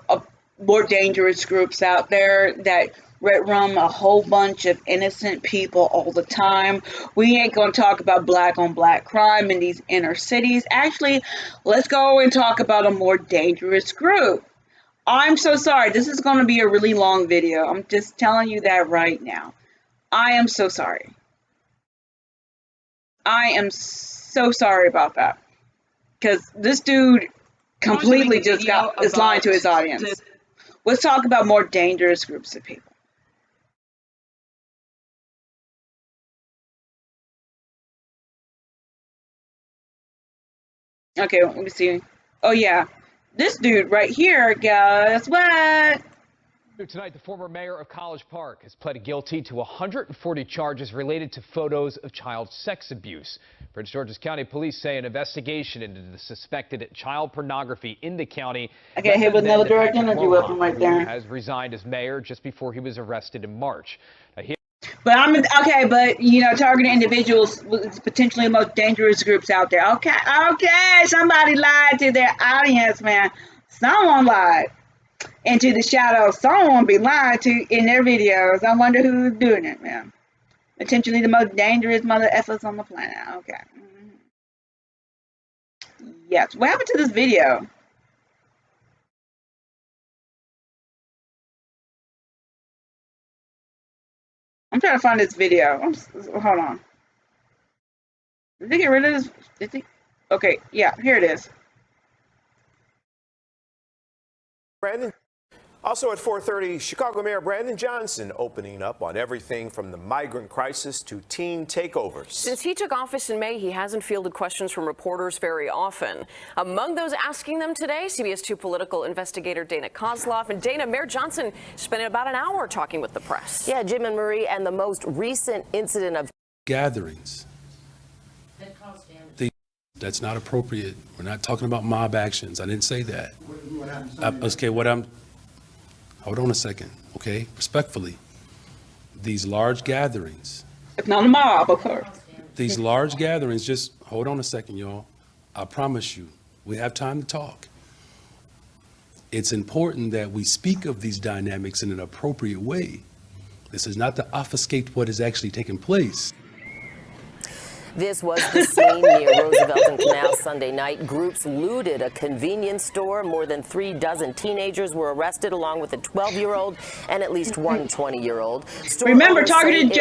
dangerous groups out there that red rum a whole bunch of innocent people all the time. We ain't going to talk about black on black crime in these inner cities. Actually, let's go and talk about a more dangerous group. I'm so sorry. This is going to be a really long video. I'm just telling you that right now. I am so sorry. I am so sorry about that. Because this dude completely just is lying to his audience. Let's talk about more dangerous groups of people. Okay, let me see. Oh yeah, this dude right here, guess what? Tonight, the former mayor of College Park has pleaded guilty to 140 charges related to photos of child sex abuse. Prince George's County Police say an investigation into the suspected child pornography in the county. I got hit with another direct energy weapon right there. Has resigned as mayor just before he was arrested in March. But targeted individuals is potentially the most dangerous groups out there. Okay, somebody lied to their audience, man. Someone lied. Into the shadows. Someone be lying to in their videos. I wonder who's doing it, man. Potentially the most dangerous mother effers on the planet. Okay. Yes. What happened to this video? I'm trying to find this video. Hold on. Did they get rid of this? Okay, yeah, here it is. Brandon. Also at 4:30, Chicago Mayor Brandon Johnson opening up on everything from the migrant crisis to teen takeovers. Since he took office in May, he hasn't fielded questions from reporters very often. Among those asking them today, CBS 2 political investigator Dana Kozlov. And Dana, Mayor Johnson spent about an hour talking with the press. Yeah, Jim and Marie, and the most recent incident of gatherings. That's not appropriate. We're not talking about mob actions. I didn't say that. Hold on a second, okay? Respectfully, these large gatherings. It's not a mob, of course. These large gatherings, just hold on a second, y'all. I promise you, we have time to talk. It's important that we speak of these dynamics in an appropriate way. This is not to obfuscate what is actually taking place. This was the scene near Roosevelt and Canal Sunday night. Groups looted a convenience store. More than 36 teenagers were arrested, along with a 12-year-old and at least one 20-year-old. Remember, targeted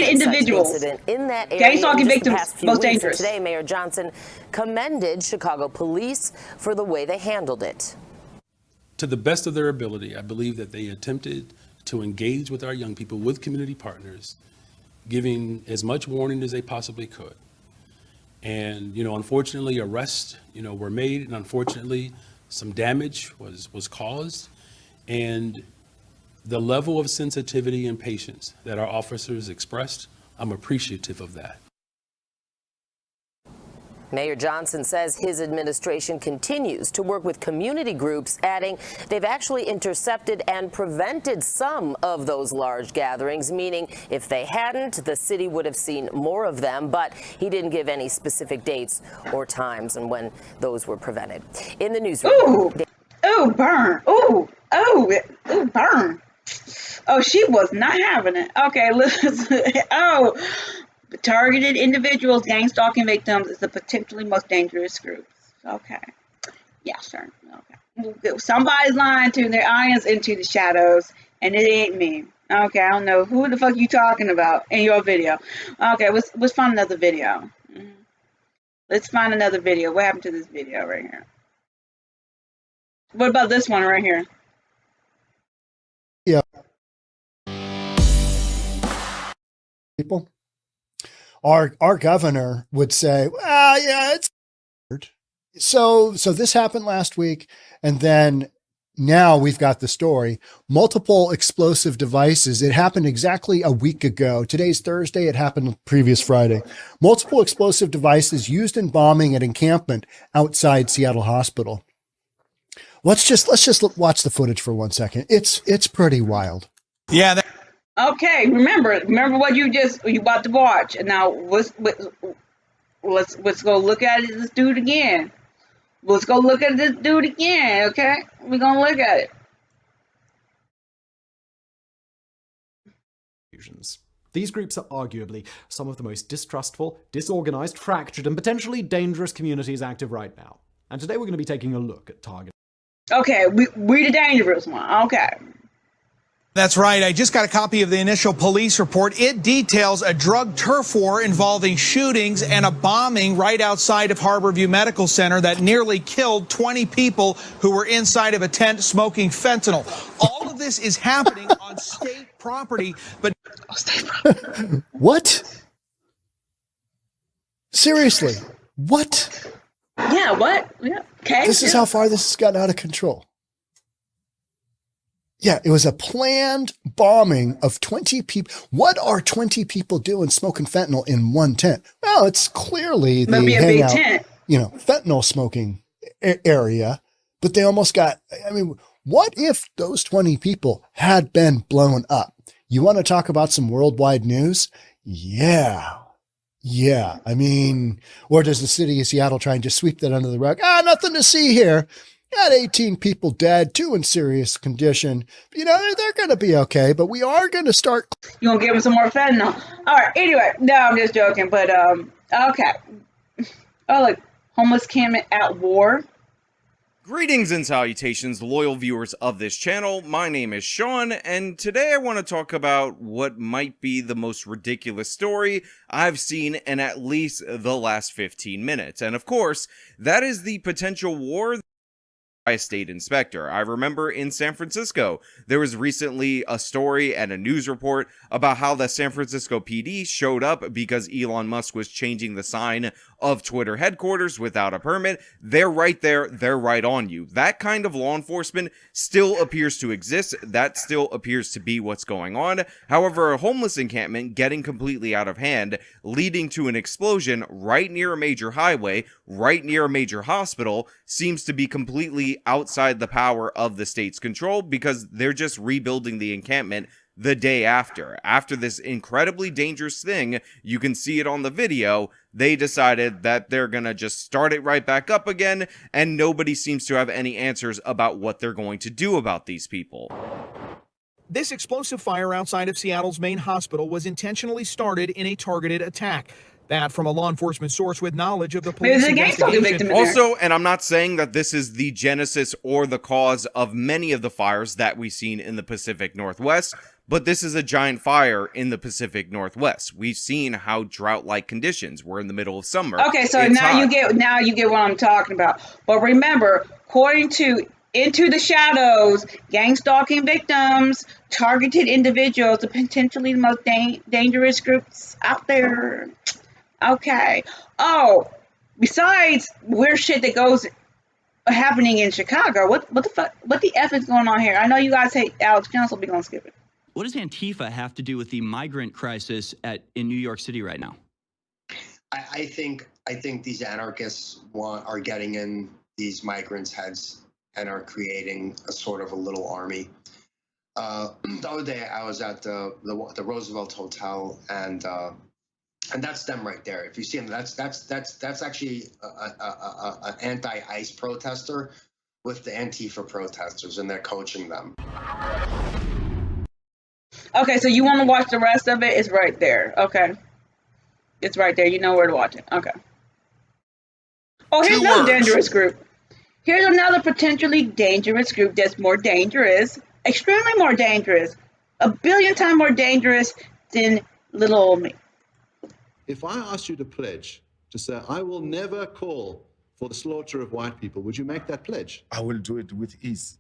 individuals. In that area, gang-stalking victims, most dangerous. Today, Mayor Johnson commended Chicago police for the way they handled it. To the best of their ability, I believe that they attempted to engage with our young people, with community partners, giving as much warning as they possibly could. And, unfortunately, arrests, were made, and unfortunately, some damage was caused. And the level of sensitivity and patience that our officers expressed, I'm appreciative of that. Mayor Johnson says his administration continues to work with community groups, adding they've actually intercepted and prevented some of those large gatherings, meaning if they hadn't, the city would have seen more of them. But he didn't give any specific dates or times and when those were prevented. In the newsroom. Ooh, burn. Ooh, burn. Oh, she was not having it. Okay, listen. Targeted individuals, gang stalking victims is the potentially most dangerous groups. Okay. Yeah, sure. Okay. Somebody's lying to their audience into the shadows, and it ain't me. Okay, I don't know who the fuck you talking about in your video. Okay, let's find another video. Let's find another video. What happened to this video right here? What about this one right here? people. Our governor would say, well, yeah, it's so this happened last week, and then now we've got the story. Multiple explosive devices. It happened exactly a week ago. Today's Thursday. It happened previous Friday. Multiple explosive devices used in bombing an encampment outside Seattle Hospital. Let's just watch the footage for 1 second. It's pretty wild. Yeah. Okay, remember what you about to watch. And now let's go look at this dude again. Let's go look at this dude again, okay? We're gonna look at it. These groups are arguably some of the most distrustful, disorganized, fractured, and potentially dangerous communities active right now. And today we're going to be taking a look at target. Okay, we the dangerous one. Okay. That's right. I just got a copy of the initial police report. It details a drug turf war involving shootings and a bombing right outside of Harborview Medical Center that nearly killed 20 people who were inside of a tent smoking fentanyl. All of this is happening on state property, but What? Seriously, what? Yeah, what? Yeah. Okay. This is how far this has gotten out of control. Yeah, it was a planned bombing of 20 people. What are 20 people doing smoking fentanyl in one tent? Well, it's clearly the hangout, fentanyl smoking area, but they almost got, what if those 20 people had been blown up? You want to talk about some worldwide news? Yeah. Or does the city of Seattle try and just sweep that under the rug? Nothing to see here. Got 18 people dead, 2 in serious condition. They're going to be okay, but we are going to start. You gonna give them some more fentanyl? All right. Anyway, no, I'm just joking. But okay. Oh, look, homeless encampment at war. Greetings and salutations, loyal viewers of this channel. My name is Sean, and today I want to talk about what might be the most ridiculous story I've seen in at least the last 15 minutes. And of course, that is the potential war by a state inspector. I remember in San Francisco, there was recently a story and a news report about how the San Francisco PD showed up because Elon Musk was changing the sign of Twitter headquarters without a permit. They're right there. They're right on you. That kind of law enforcement still appears to exist. That still appears to be what's going on. However, a homeless encampment getting completely out of hand, leading to an explosion right near a major highway, right near a major hospital, seems to be completely outside the power of the state's control because they're just rebuilding the encampment the day after. After this incredibly dangerous thing, you can see it on the video, they decided that they're gonna just start it right back up again, and nobody seems to have any answers about what they're going to do about these people. This explosive fire outside of Seattle's main hospital was intentionally started in a targeted attack. That from a law enforcement source with knowledge of the police investigation. Also, and I'm not saying that this is the genesis or the cause of many of the fires that we've seen in the Pacific Northwest, but this is a giant fire in the Pacific Northwest. We've seen how drought-like conditions. We're in the middle of summer. Okay, so now you get what I'm talking about. But remember, according to Into the Shadows, gang stalking victims, targeted individuals, the potentially the most dangerous groups out there. Okay. Oh, besides weird shit that goes happening in Chicago, what the fuck? What the F is going on here? I know you guys hate Alex Jones, so we're gonna skip it. What does Antifa have to do with the migrant crisis in New York City right now? I think these anarchists are getting in these migrants' heads and are creating a sort of a little army. The other day I was at the Roosevelt Hotel, and that's them right there. If you see them, that's actually an anti-ICE protester with the Antifa protesters, and they're coaching them. Okay, so you want to watch the rest of it? It's right there. Okay, it's right there. You know where to watch it. Okay. Oh, here's another dangerous group. Here's another potentially dangerous group that's more dangerous, extremely more dangerous, 1 billion times more dangerous than little old me. If I asked you to pledge to say, I will never call for the slaughter of white people, would you make that pledge? I will do it with ease.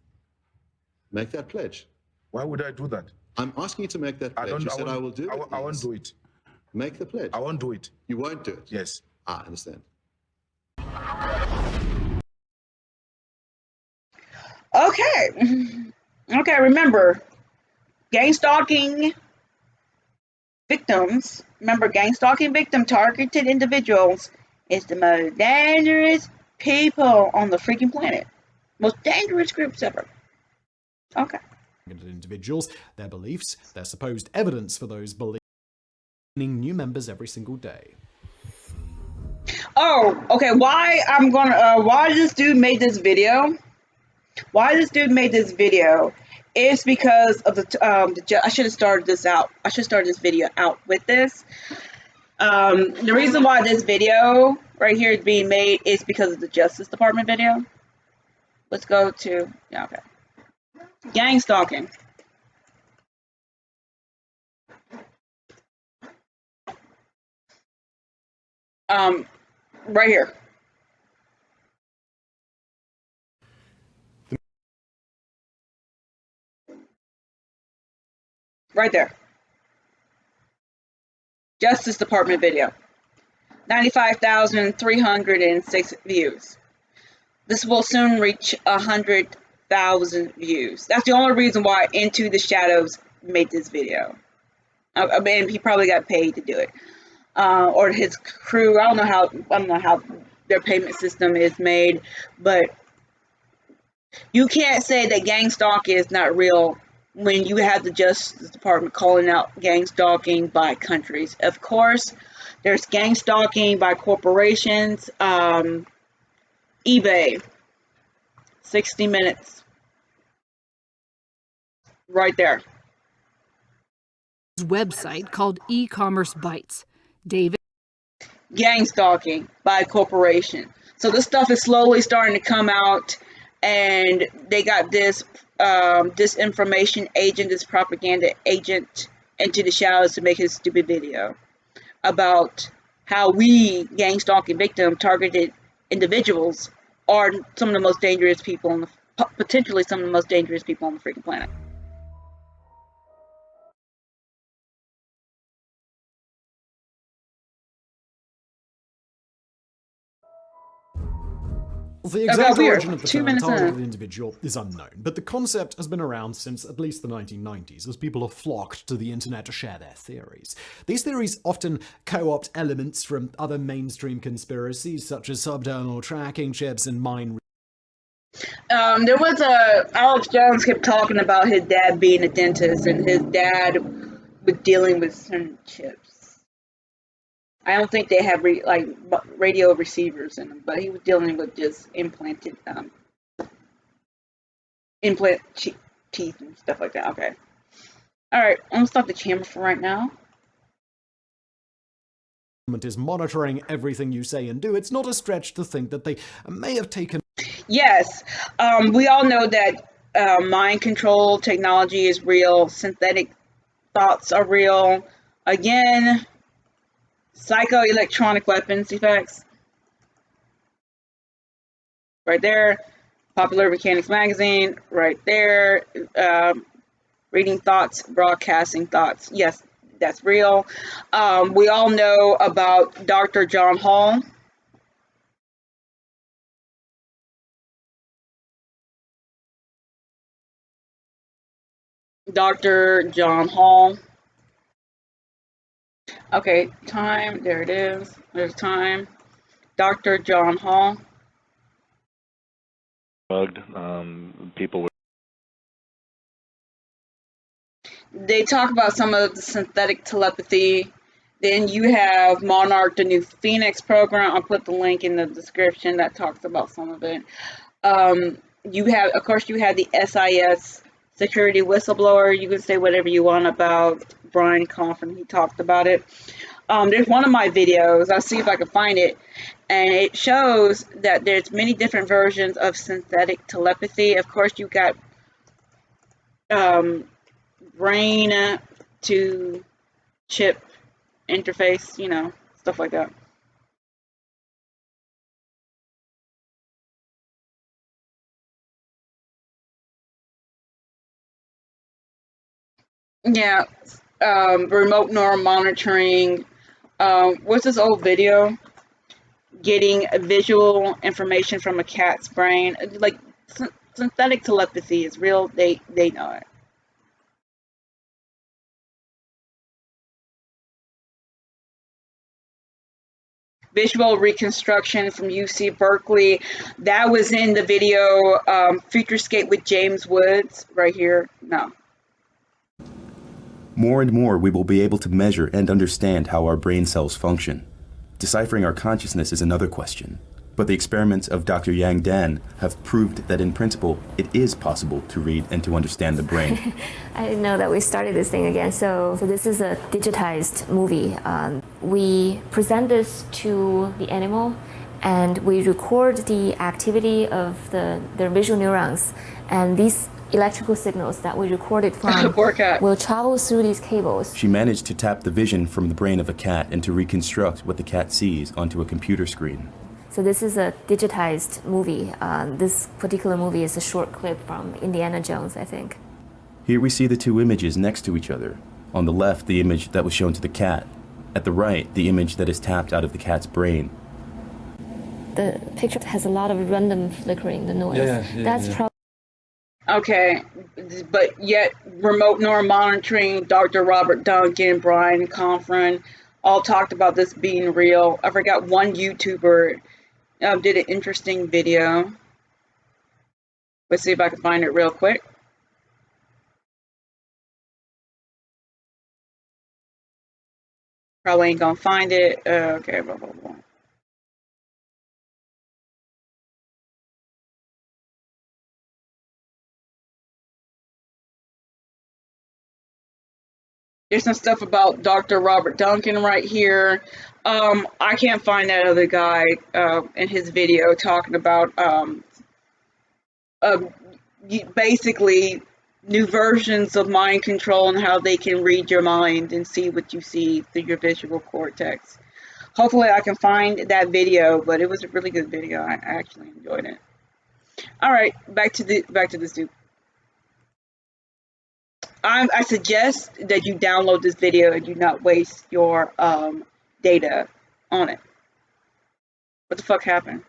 Make that pledge. Why would I do that? I'm asking you to make that pledge. You said I will do it. I won't do it. Make the pledge. I won't do it. You won't do it? Yes. I understand. Okay. Okay, remember, gang stalking victims, remember, gang stalking victim targeted individuals is the most dangerous people on the freaking planet. Most dangerous groups ever. Okay. Individuals, their beliefs, their supposed evidence for those beliefs, new members every single day. Oh, okay. Why this dude made this video? Why this dude made this video is because of I should have started this out. I should start this video out with this. The reason why this video right here is being made is because of the Justice Department video. Let's go to, yeah, okay. Gang stalking. Right here. Right there. Justice Department video. 95,306 views. This will soon reach 100,000 views. That's the only reason why Into the Shadows made this video. I mean, he probably got paid to do it, or his crew. I don't know how their payment system is made, but you can't say that gang stalking is not real when you have the Justice Department calling out gang stalking by countries. Of course, there's gang stalking by corporations. eBay, 60 minutes, right there. Website called E-commerce Bites. David. Gang stalking by a corporation. So this stuff is slowly starting to come out, and they got this disinformation agent, this propaganda agent Into the Shadows to make his stupid video about how we gang stalking victim targeted individuals are some of the most dangerous people on the potentially some of the most dangerous people on the freaking planet. The exact origin of the term targeted individual is unknown, but the concept has been around since at least the 1990s, as people have flocked to the internet to share their theories. These theories often co-opt elements from other mainstream conspiracies, such as subdermal tracking chips and mind. There was Alex Jones kept talking about his dad being a dentist, and his dad was dealing with some chips. I don't think they have radio receivers in them, but he was dealing with just implanted teeth and stuff like that. Okay. All right, I'm gonna stop the camera for right now. Is monitoring everything you say and do. It's not a stretch to think that they may have taken. Yes, we all know that mind control technology is real. Synthetic thoughts are real. Again, psychoelectronic weapons effects. Right there. Popular Mechanics Magazine. Right there. Reading thoughts, broadcasting thoughts. Yes, that's real. We all know about Dr. John Hall. Dr. John Hall. Okay, time. There it is. There's time. Dr. John Hall. Bugged people with. They talk about some of the synthetic telepathy. Then you have Monarch, the New Phoenix program. I'll put the link in the description that talks about some of it. You have, of course, you have the SIS security whistleblower. You can say whatever you want about Brian Coffin. He talked about it. There's one of my videos. I'll see if I can find it. And it shows that there's many different versions of synthetic telepathy. Of course, you got brain to chip interface, you know, stuff like that. Yeah, remote neural monitoring, What's this old video? Getting visual information from a cat's brain. Like, synthetic telepathy is real. They know it. Visual reconstruction from UC Berkeley. That was in the video Futurescape with James Woods right here. No. More and more, we will be able to measure and understand how our brain cells function. Deciphering our consciousness is another question. But the experiments of Dr. Yang Dan have proved that in principle, it is possible to read and to understand the brain. I didn't know that we started this thing again. So this is a digitized movie. We present this to the animal and we record the activity of their visual neurons. And these electrical signals that we recorded from will travel through these cables. She managed to tap the vision from the brain of a cat and to reconstruct what the cat sees onto a computer screen. So this is a digitized movie. This particular movie is a short clip from Indiana Jones, I think. Here we see the two images next to each other. On the left, the image that was shown to the cat. At the right, the image that is tapped out of the cat's brain. The picture has a lot of random flickering, the noise. That's probably... Okay, but yet remote neuromonitoring, Dr. Robert Duncan, Brian Confron, all talked about this being real. I forgot one YouTuber did an interesting video. Let's see if I can find it real quick. Probably ain't gonna find it. Okay, blah, blah, blah. There's some stuff about Dr. Robert Duncan right here. I can't find that other guy in his video talking about basically new versions of mind control and how they can read your mind and see what you see through your visual cortex. Hopefully I can find that video, but it was a really good video. I actually enjoyed it. All right, back to this dude. I suggest that you download this video and do not waste your data on it. What the fuck happened?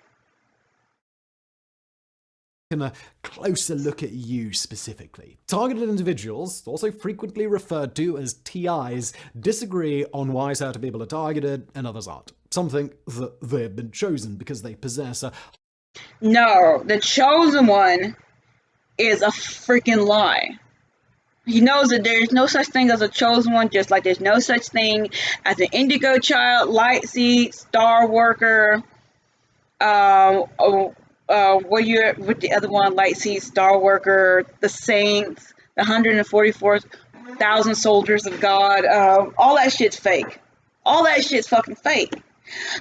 A closer look at you specifically. Targeted individuals, also frequently referred to as TIs, disagree on why certain people are targeted and others aren't. Some think that they've been chosen because they possess a... No, the chosen one is a freaking lie. He knows that there's no such thing as a chosen one, just like there's no such thing as an indigo child, light seed, star worker, with the other one, light seed, star worker, the saints, the 144,000 soldiers of God. All that shit's fake. All that shit's fucking fake.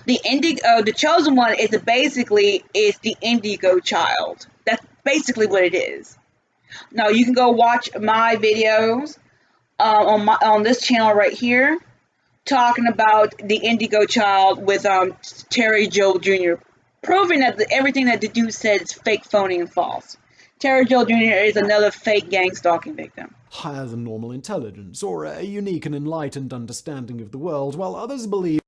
The chosen one is basically the indigo child. That's basically what it is. Now you can go watch my videos on this channel right here, talking about the indigo child with Terry Joe Jr., proving that everything that the dude said is fake, phony, and false. Terry Joe Jr. is another fake gang stalking victim. Higher than normal intelligence, or a unique and enlightened understanding of the world, while others believe...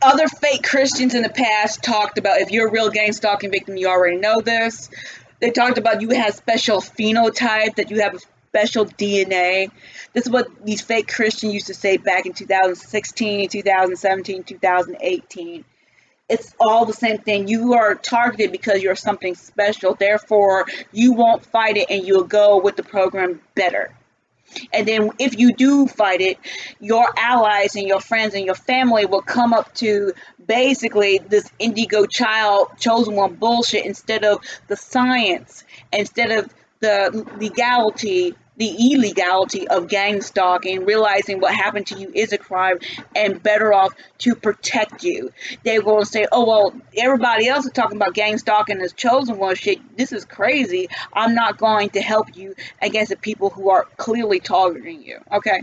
Other fake Christians in the past talked about, if you're a real gang stalking victim, you already know this. They talked about you have special phenotype, that you have a special DNA. This is what these fake Christians used to say back in 2016, 2017, 2018. It's all the same thing. You are targeted because you're something special. Therefore, you won't fight it and you'll go with the program better. And then if you do fight it, your allies and your friends and your family will come up to basically this indigo child, chosen one bullshit instead of the science, instead of the legality, the illegality of gang stalking, realizing what happened to you is a crime and better off to protect you. They're going to say, oh, well, everybody else is talking about gang stalking as chosen one shit. This is crazy. I'm not going to help you against the people who are clearly targeting you. Okay.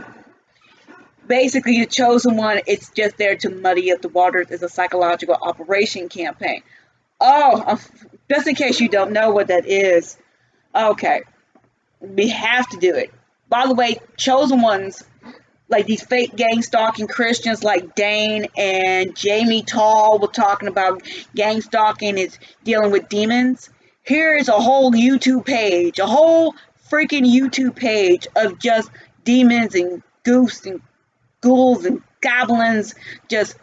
Basically, the chosen one, it's just there to muddy up the waters as a psychological operation campaign. Oh, just in case you don't know what that is. Okay. We have to do it. By the way, chosen ones, like these fake gang stalking Christians like Dane and Jamie Tall were talking about gang stalking is dealing with demons. Here is a whole YouTube page, a whole freaking YouTube page of just demons and ghosts and ghouls and goblins just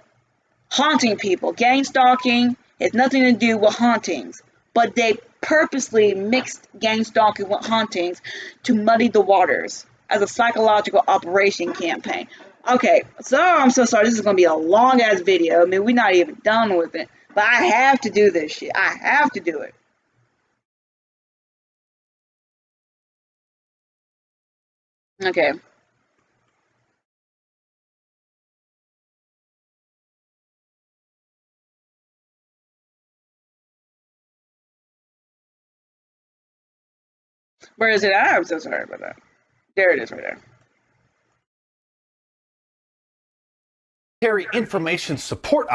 haunting people. Gang stalking has nothing to do with hauntings, but they purposely mixed gang stalking with hauntings to muddy the waters as a psychological operation campaign. Okay, so I'm so sorry. This is going to be a long ass video. I mean, we're not even done with it, but I have to do this shit. I have to do it. Okay. Where is it at? I'm so sorry about that. There it is right there. Military information support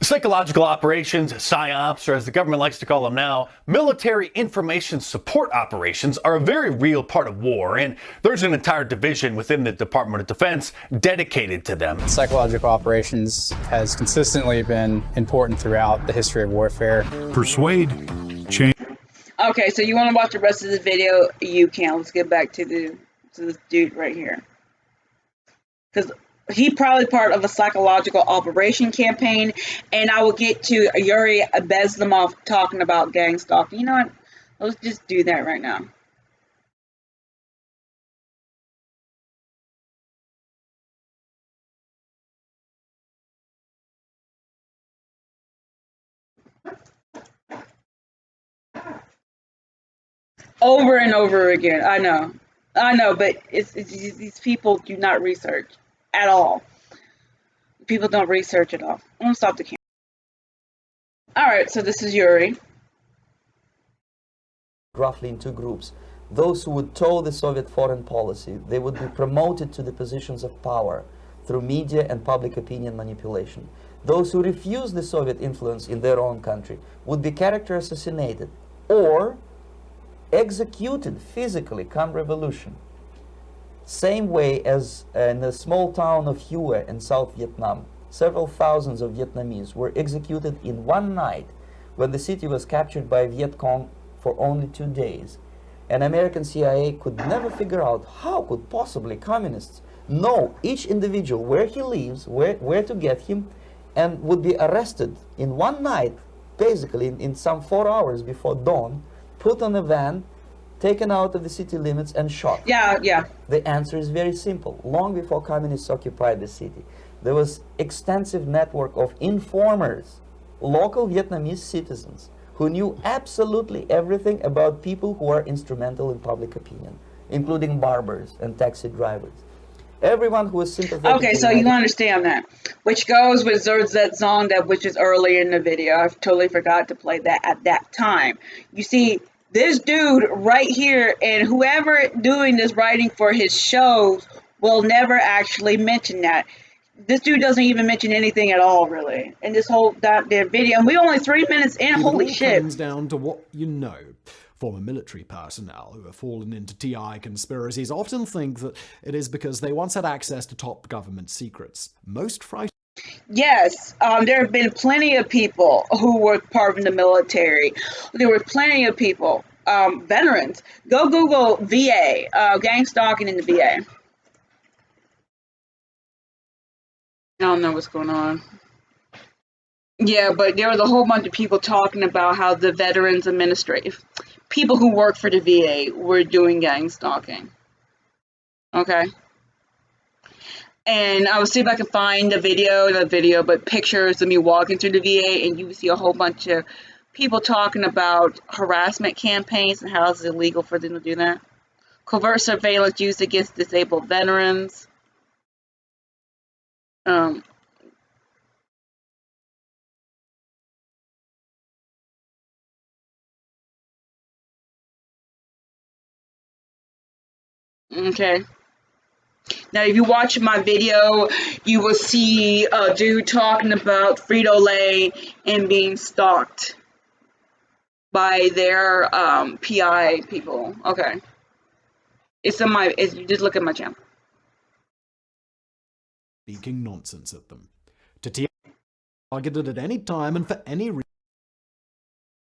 psychological operations, Psyops, or as the government likes to call them now, military information support operations are a very real part of war, and there's an entire division within the Department of Defense dedicated to them. Psychological operations has consistently been important throughout the history of warfare. Persuade, change. Okay, so you want to watch the rest of this video? You can. Let's get back to this dude right here, because he probably part of a psychological operation campaign, and I will get to Yuri Bezdomov talking about gang stalking. You know what? Let's just do that right now. Over and over again. I know, but it's these people do not research at all. People don't research at all. I'm gonna stop the camera. All right, so this is Yuri. Roughly in two groups. Those who would toe the Soviet foreign policy, they would be promoted to the positions of power through media and public opinion manipulation. Those who refuse the Soviet influence in their own country would be character assassinated or executed physically come revolution. Same way as in the small town of Hue in South Vietnam, several thousands of Vietnamese were executed in one night when the city was captured by Viet Cong for only 2 days. And American CIA could never figure out how could possibly communists know each individual where he lives, where to get him, and would be arrested in one night, basically in some 4 hours before dawn, put on a van, taken out of the city limits and shot. Yeah. The answer is very simple. Long before communists occupied the city, there was extensive network of informers, local Vietnamese citizens, who knew absolutely everything about people who are instrumental in public opinion, including barbers and taxi drivers. Everyone who was sympathetic. Okay, so you understand that, which goes with Zerzet Zonda, which is earlier in the video. I totally forgot to play that at that time. You see, this dude right here, and whoever doing this writing for his shows will never actually mention that. This dude doesn't even mention anything at all, really, in this whole goddamn video. And we're only 3 minutes in. Holy shit! It all comes down to what you know. Former military personnel who have fallen into TI conspiracies often think that it is because they once had access to top government secrets. Most frightening. Yes, there have been plenty of people who were part of the military. There were plenty of people, veterans. Go Google VA, gang stalking in the VA. I don't know what's going on. Yeah, but there was a whole bunch of people talking about how the Veterans Administrative, people who work for the VA, were doing gang stalking. Okay. And I will see if I can find the video, but pictures of me walking through the VA, and you see a whole bunch of people talking about harassment campaigns and how it's illegal for them to do that. Covert surveillance used against disabled veterans. Okay. Now, if you watch my video, you will see a dude talking about Frito-Lay and being stalked by their PI people. Okay. You just look at my channel. speaking nonsense at them. To TI targeted at any time and for any reason.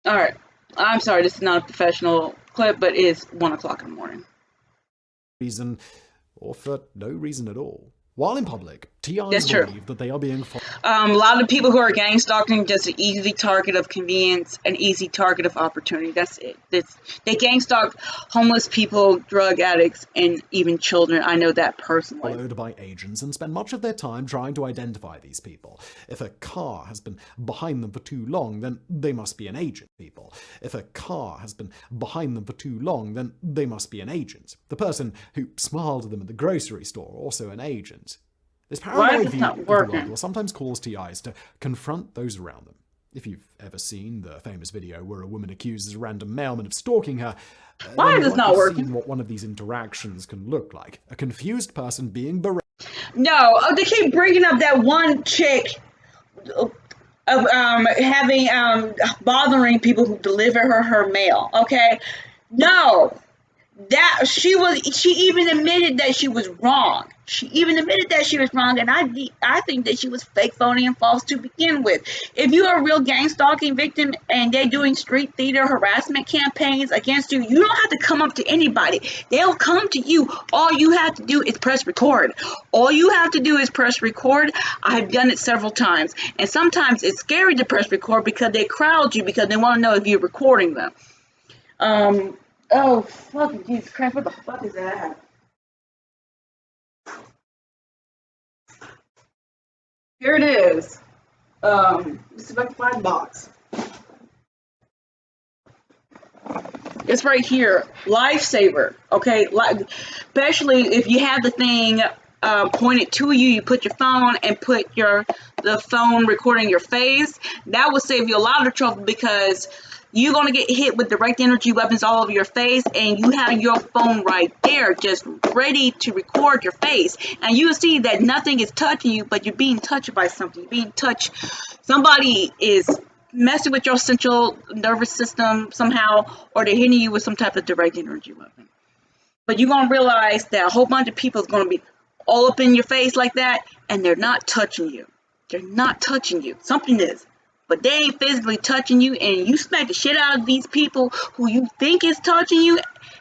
All right. I'm sorry, this is not a professional clip, but it's 1 o'clock in the morning. Reason, or for no reason at all. While in public, TIs That's true. believe that they are being followed. A lot of people who are gang stalking just an easy target of convenience, an easy target of opportunity. That's it. They gang stalk homeless people, drug addicts, and even children. I know that personally. Followed by agents and spend much of their time trying to identify these people. If a car has been behind them for too long, then they must be an agent, people. If a car has been behind them for too long, then they must be an agent. The person who smiled at them at the grocery store, also an agent. This paranoid view of the world will sometimes cause TIs to confront those around them. If you've ever seen the famous video where a woman accuses a random mailman of stalking her, why is this not working? What one of these interactions can look like. A confused person being berated. No, they keep bringing up that one chick having bothering people who deliver her mail. Okay, no. That she even admitted that she was wrong. She even admitted that she was wrong, and I think that she was fake, phony, and false to begin with. If you are a real gang stalking victim and they're doing street theater harassment campaigns against you, you don't have to come up to anybody. They'll come to you. All you have to do is press record. All you have to do is press record. I've done it several times, and sometimes it's scary to press record because they crowd you because they want to know if you're recording them. Oh, fucking Jesus Christ, what the fuck is that? Here it is. Let's see if I can find the box. It's right here. Lifesaver. Okay, especially if you have the thing pointed to you, you put your phone and put the phone recording your face. That will save you a lot of trouble because you're going to get hit with direct energy weapons all over your face, and you have your phone right there just ready to record your face. And you'll see that nothing is touching you, but you're being touched by something. You're being touched. Somebody is messing with your central nervous system somehow, or they're hitting you with some type of direct energy weapon. But you're going to realize that a whole bunch of people is going to be all up in your face like that, and they're not touching you. They're not touching you. Something is. But they ain't physically touching you, and you smack the shit out of these people who you think is touching you,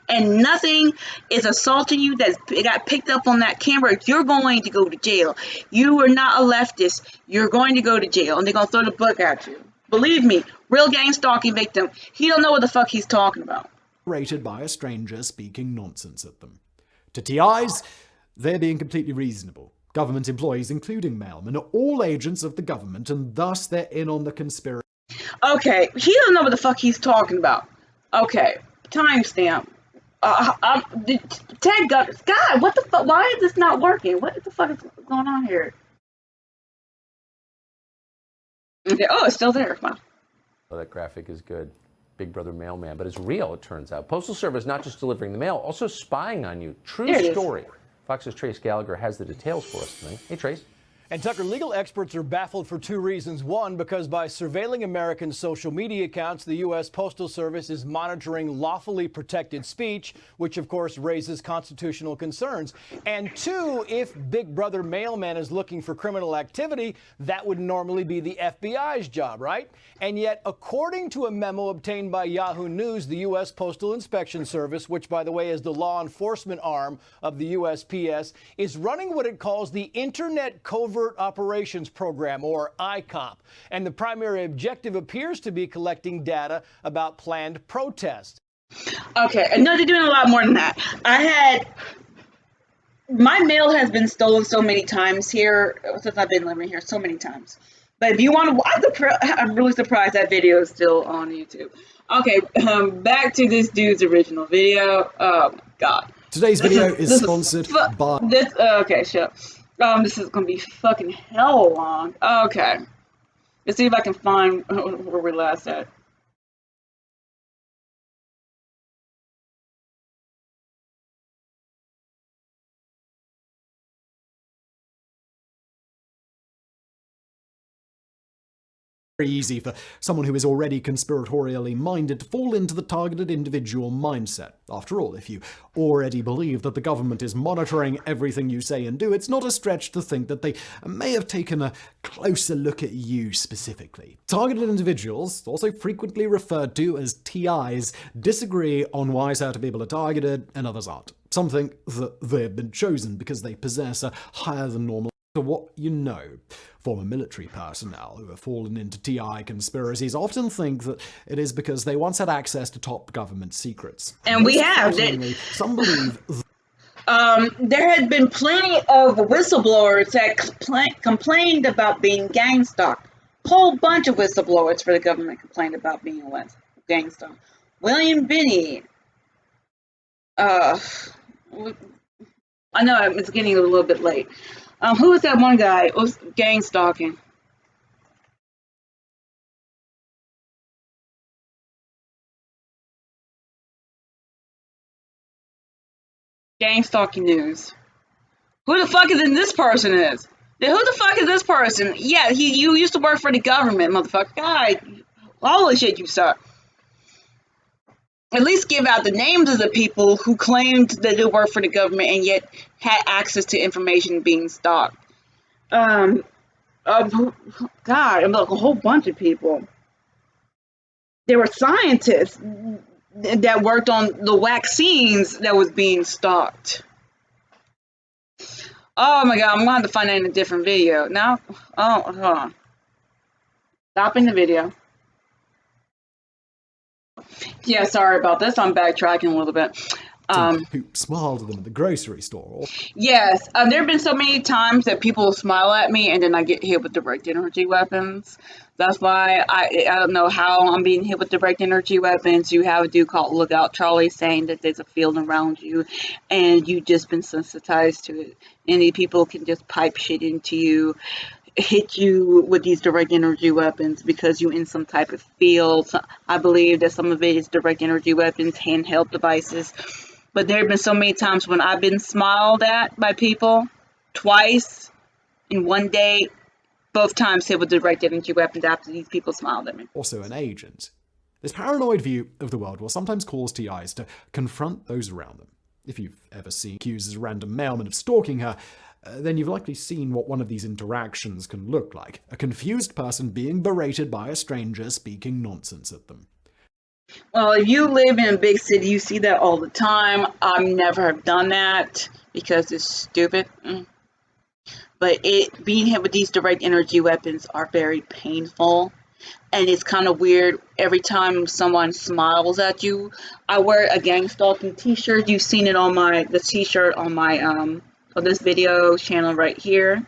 and nothing is assaulting you that got picked up on that camera, you're going to go to jail. You are not a leftist. You're going to go to jail, and they're going to throw the book at you. Believe me, real gang stalking victim, he don't know what the fuck he's talking about. Rated by a stranger speaking nonsense at them. To TIs, they're being completely reasonable. Government employees, including mailmen, are all agents of the government, and thus they're in on the conspiracy. Okay, he doesn't know what the fuck he's talking about. Okay, timestamp. Ted Gutters. God, what the fuck? Why is this not working? What the fuck is going on here? Okay, oh, it's still there. Wow. Oh, that graphic is good. Big Brother mailman, but it's real, it turns out. Postal Service not just delivering the mail, also spying on you. True story. Fox's Trace Gallagher has the details for us tonight. Hey, Trace. And Tucker, legal experts are baffled for two reasons. One, because by surveilling American social media accounts, the U.S. Postal Service is monitoring lawfully protected speech, which of course raises constitutional concerns. And two, if Big Brother mailman is looking for criminal activity, that would normally be the FBI's job, right? And yet, according to a memo obtained by Yahoo News, the U.S. Postal Inspection Service, which by the way is the law enforcement arm of the USPS, is running what it calls the Internet Covert Operations Program, or ICOP, and the primary objective appears to be collecting data about planned protests. Okay, and no, they're doing a lot more than that. My mail has been stolen so many times here since I've been living here, so many times. But if you want to watch, I'm really surprised that video is still on YouTube. Okay, back to this dude's original video. Oh my god. Today's video is sponsored by... Okay, shut up. This is gonna be fucking hell long. Okay. Let's see if I can find where we last at. very easy for someone who is already conspiratorially minded to fall into the targeted individual mindset. After all, if you already believe that the government is monitoring everything you say and do, it's not a stretch to think that they may have taken a closer look at you specifically. Targeted individuals, also frequently referred to as TIs, disagree on why certain people are targeted and others aren't. Some think that they've been chosen because they possess a higher than normal to what you know. Former military personnel who have fallen into TI conspiracies often think that it is because they once had access to top government secrets. And we have. Some believe there had been plenty of whistleblowers that complained about being gang stalked. Whole bunch of whistleblowers for the government complained about being gang stalked. William Binney. I know it's getting a little bit late. Who was that one guy? It was gang stalking. Gang stalking news. Who the fuck is this person is? Who the fuck is this person? Yeah, you used to work for the government, motherfucker. God, holy shit, you suck. At least give out the names of the people who claimed that they worked for the government and yet had access to information being stalked. God, I'm like a whole bunch of people. There were scientists that worked on the vaccines that was being stalked. Oh my God, I'm going to have to find that in a different video. Now, hold on. Stopping the video. Yeah, sorry about this. I'm backtracking a little bit. who smiled at them at the grocery store. Yes, there have been so many times that people smile at me and then I get hit with direct energy weapons. That's why I don't know how I'm being hit with direct energy weapons. You have a dude called Lookout Charlie saying that there's a field around you and you've just been sensitized to it. Any people can just pipe shit into you, hit you with these direct energy weapons because you're in some type of field. So I believe that some of it is direct energy weapons, handheld devices. But there have been so many times when I've been smiled at by people, twice in one day, both times hit with direct energy weapons after these people smiled at me. Also an agent. This paranoid view of the world will sometimes cause TIs to confront those around them. If you've ever seen accused as a random mailman of stalking her, then you've likely seen what one of these interactions can look like. A confused person being berated by a stranger speaking nonsense at them. Well, if you live in a big city, you see that all the time. I never have done that because it's stupid. But being hit with these direct energy weapons are very painful. And it's kind of weird every time someone smiles at you. I wear a gang stalking t-shirt. You've seen it on the t-shirt on my on this video channel right here.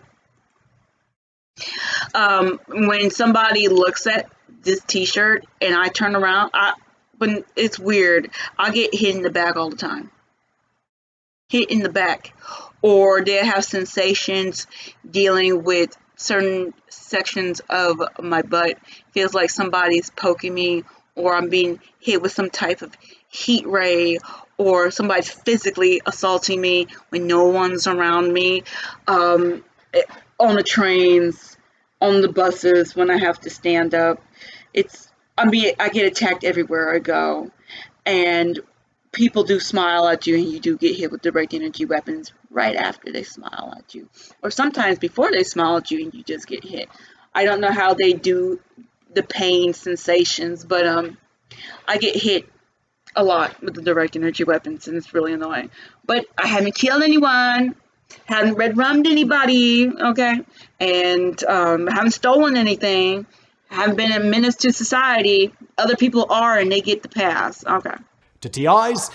When somebody looks at this t-shirt and I turn around, when it's weird, I get hit in the back all the time. Hit in the back. Or they have sensations dealing with certain sections of my butt. Feels like somebody's poking me, or I'm being hit with some type of heat ray, or somebody's physically assaulting me when no one's around me. On the trains, on the buses, when I have to stand up. I get attacked everywhere I go. And people do smile at you, and you do get hit with direct energy weapons right after they smile at you. Or sometimes before they smile at you and you just get hit. I don't know how they do the pain sensations, but I get hit a lot with the direct energy weapons, and it's really annoying. But I haven't killed anyone, haven't red-rummed anybody, okay? And haven't stolen anything, haven't been a menace to society. Other people are, and they get the pass, okay? To TIs,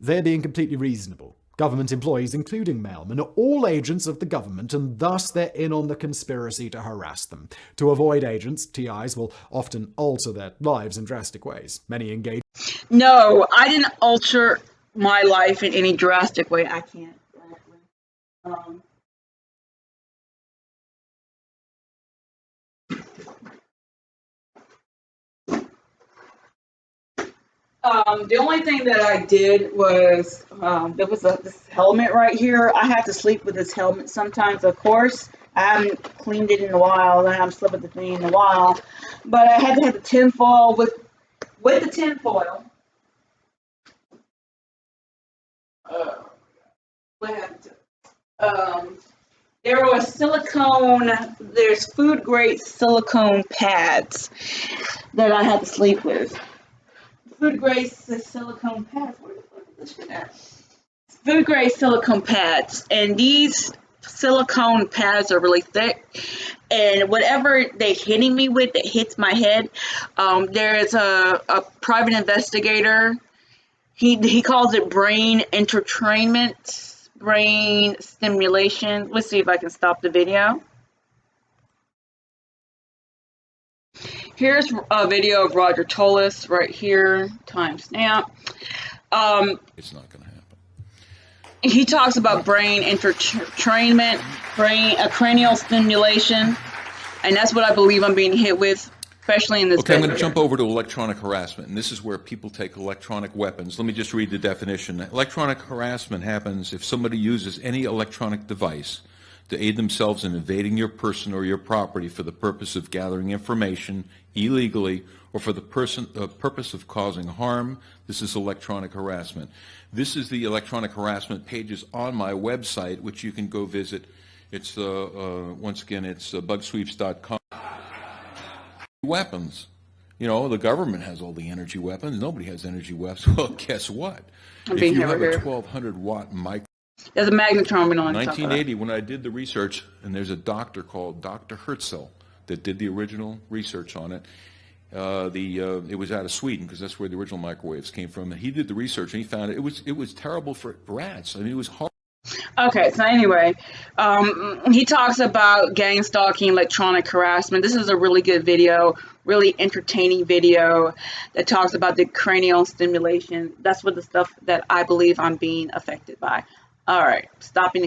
they're being completely reasonable. Government employees, including mailmen, are all agents of the government, and thus they're in on the conspiracy to harass them. To avoid agents, TIs will often alter their lives in drastic ways. Many engage. No, I didn't alter my life in any drastic way. I can't. The only thing that I did was, there was this helmet right here. I have to sleep with this helmet sometimes, of course. I haven't cleaned it in a while. I haven't slept with the thing in a while. But I had to have the tinfoil with the tinfoil. What happened to it? There was silicone, there's food grade silicone pads that I had to sleep with. Food grade silicone pads, where the fuck is this shit at? Food grade silicone pads, and these silicone pads are really thick, and whatever they're hitting me with that hits my head, there's a private investigator, he calls it brain entertainment, brain stimulation. Let's see if I can stop the video. Here's a video of Roger Tolis right here, timestamp. It's not going to happen. He talks about brain entrainment, cranial stimulation, and that's what I believe I'm being hit with, especially in this. Okay, I'm going to jump over to electronic harassment, and this is where people take electronic weapons. Let me just read the definition. Electronic harassment happens if somebody uses any electronic device to aid themselves in invading your person or your property for the purpose of gathering information illegally or for the purpose of causing harm. This is electronic harassment. This is the electronic harassment pages on my website, which you can go visit. It's, once again, it's bugsweeps.com. Weapons. You know, the government has all the energy weapons. Nobody has energy weapons. Well, guess what? If you have a 1,200 watt mic. There's a magnetron. In 1980, when I did the research, and there's a doctor called Dr. Herzl that did the original research on it. It was out of Sweden because that's where the original microwaves came from. And he did the research and he found it was terrible for rats. I mean, it was horrible. Okay, so anyway, he talks about gang stalking, electronic harassment. This is a really good video, really entertaining video that talks about the cranial stimulation. That's what the stuff that I believe I'm being affected by. All right, stopping.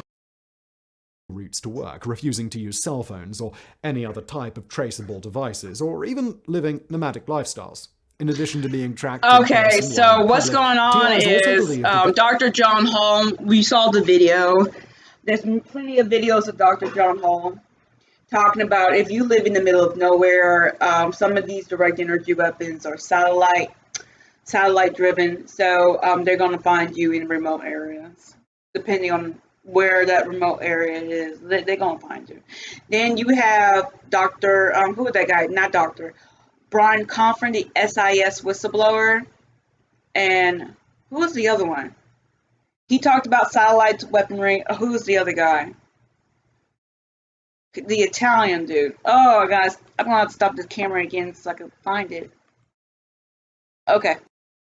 Routes to work, refusing to use cell phones or any other type of traceable devices, or even living nomadic lifestyles. In addition to being tracked. Okay, so what's going on is Dr. John Hall. We saw the video. There's plenty of videos of Dr. John Hall talking about if you live in the middle of nowhere, some of these direct energy weapons are satellite driven, so they're going to find you in remote areas, depending on where that remote area is. They're going to find you. Then you have Dr. Who is that guy? Not Dr. Brian Confron, the SIS whistleblower, and who was the other one? He talked about satellite weaponry. Who was the other guy? The Italian dude. Oh, guys, I'm going to have to stop the camera again so I can find it. Okay.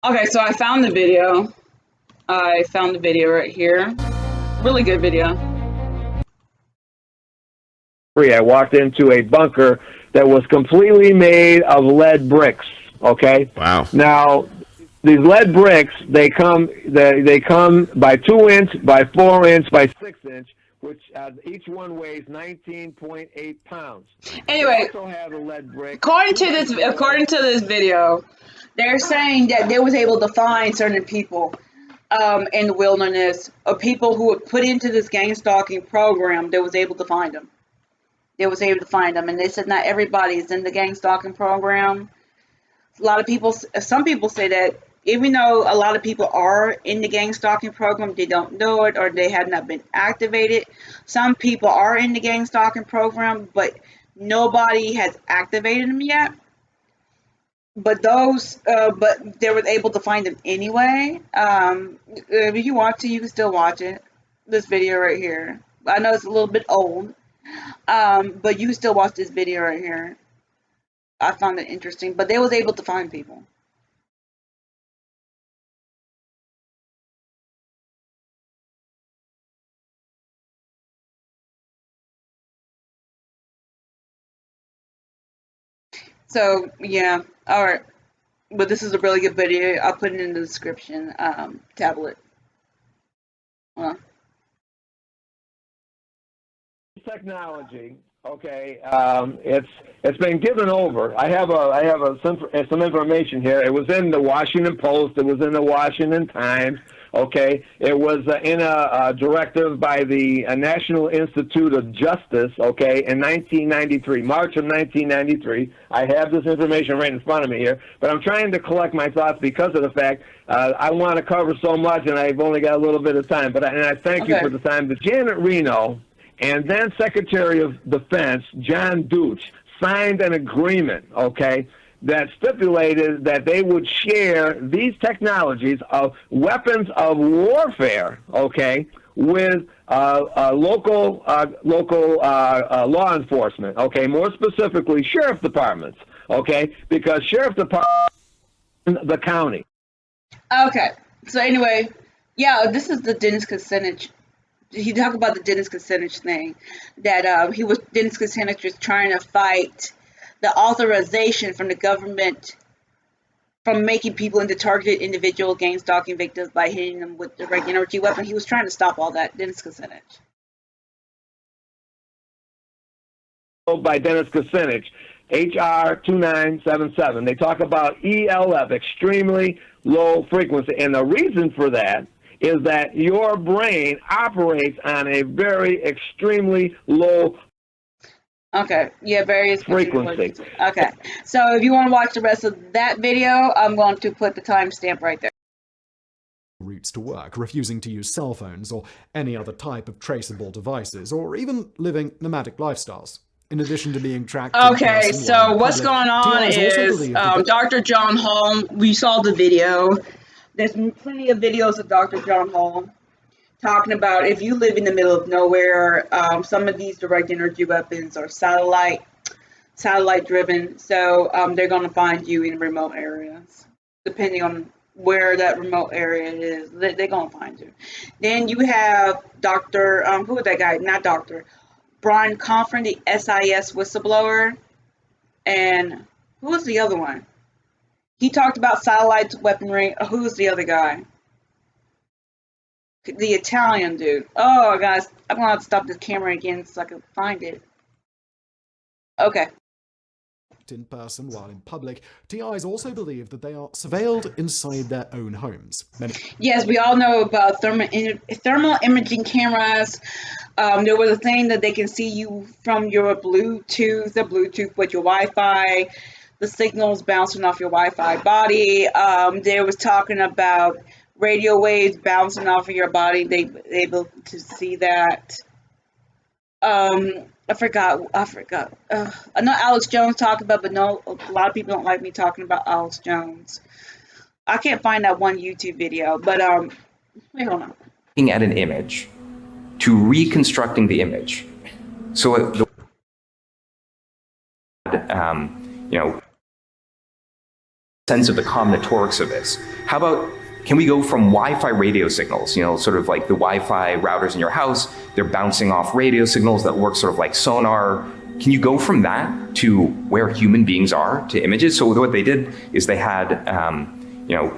Okay, so I found the video. I found the video right here. Really good video. I walked into a bunker that was completely made of lead bricks. Okay. Wow. Now, these lead bricks, they come by 2 inch, by 4 inch, by 6 inch, which each one weighs 19.8 pounds. Anyway, they also have a lead brick. According to this video, they're saying that they was able to find certain people in the wilderness, or people who were put into this gang stalking program. They was able to find them. They was able to find them, and they said not everybody is in the gang stalking program. A lot of people, some people say that even though a lot of people are in the gang stalking program, they don't know it or they have not been activated. Some people are in the gang stalking program, but nobody has activated them yet. But but they were able to find them anyway. If you want to, you can still watch it. This video right here. I know it's a little bit old. But you can still watch this video right here. I found it interesting, but they was able to find people. So yeah, all right. But this is a really good video. I'll put it in the description. Tablet. Technology, okay, it's been given over. I have some information here. It was in the Washington Post. It was in the Washington Times. Okay, it was in a directive by the National Institute of Justice. Okay, in 1993, March of 1993. I have this information right in front of me here, but I'm trying to collect my thoughts because of the fact I want to cover so much, and I've only got a little bit of time. But I thank you for the time. The Janet Reno and then Secretary of Defense John Deutsch signed an agreement. Okay, that stipulated that they would share these technologies of weapons of warfare, okay, with local law enforcement, okay, more specifically sheriff departments, okay, because sheriff departments in the county. Okay, so anyway, yeah, this is the Dennis Kucinich. He talked about the Dennis Kucinich thing, that Dennis Kucinich was trying to fight the authorization from the government from making people into targeted individual gang stalking victims by hitting them with the direct energy weapon. He was trying to stop all that. Dennis Kucinich. By Dennis Kucinich, HR 2977. They talk about ELF, extremely low frequency. And the reason for that is that your brain operates on a very extremely low Okay, yeah, various frequency. Okay, so if you want to watch the rest of that video, I'm going to put the timestamp right there. Routes to work, refusing to use cell phones or any other type of traceable devices, or even living nomadic lifestyles. In addition to being tracked. Okay, so what's going on is Dr. John Hall. We saw the video. There's plenty of videos of Dr. John Hall talking about if you live in the middle of nowhere, some of these direct energy weapons are satellite driven, so they're going to find you in remote areas, depending on where that remote area is. They're going to find you. Then you have Dr. Who is that guy? Not Dr. Brian Confron, the SIS whistleblower, and who was the other one? He talked about satellite weaponry. Who was the other guy? The Italian dude. Oh, guys, I'm going to have to stop the camera again so I can find it. Okay. In person while in public, TIs also believe that they are surveilled inside their own homes. Yes, we all know about thermal imaging cameras. There was a thing that they can see you from your Bluetooth with your Wi-Fi, the signals bouncing off your Wi-Fi body. There was talking about radio waves bouncing off of your body. They were able to see that. I forgot. I know Alex Jones talked about, but no, a lot of people don't like me talking about Alex Jones. I can't find that one YouTube video, but wait, hold on. Looking at an image to reconstructing the image. So sense of the combinatorics of this. How about, can we go from Wi-Fi radio signals, sort of like the Wi-Fi routers in your house, they're bouncing off radio signals that work sort of like sonar. Can you go from that to where human beings are to images? So what they did is they had,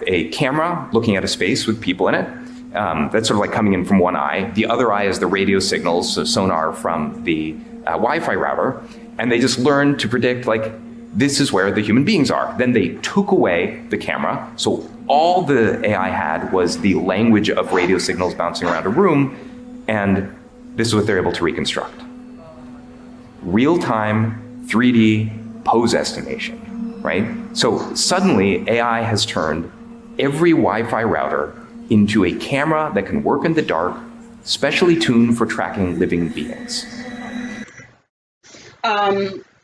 a camera looking at a space with people in it. That's sort of like coming in from one eye. The other eye is the radio signals, so sonar from the Wi-Fi router. And they just learned to predict, like, this is where the human beings are. Then they took away the camera. So all the AI had was the language of radio signals bouncing around a room. And this is what they're able to reconstruct. Real-time 3D pose estimation, right? So suddenly AI has turned every Wi-Fi router into a camera that can work in the dark, specially tuned for tracking living beings.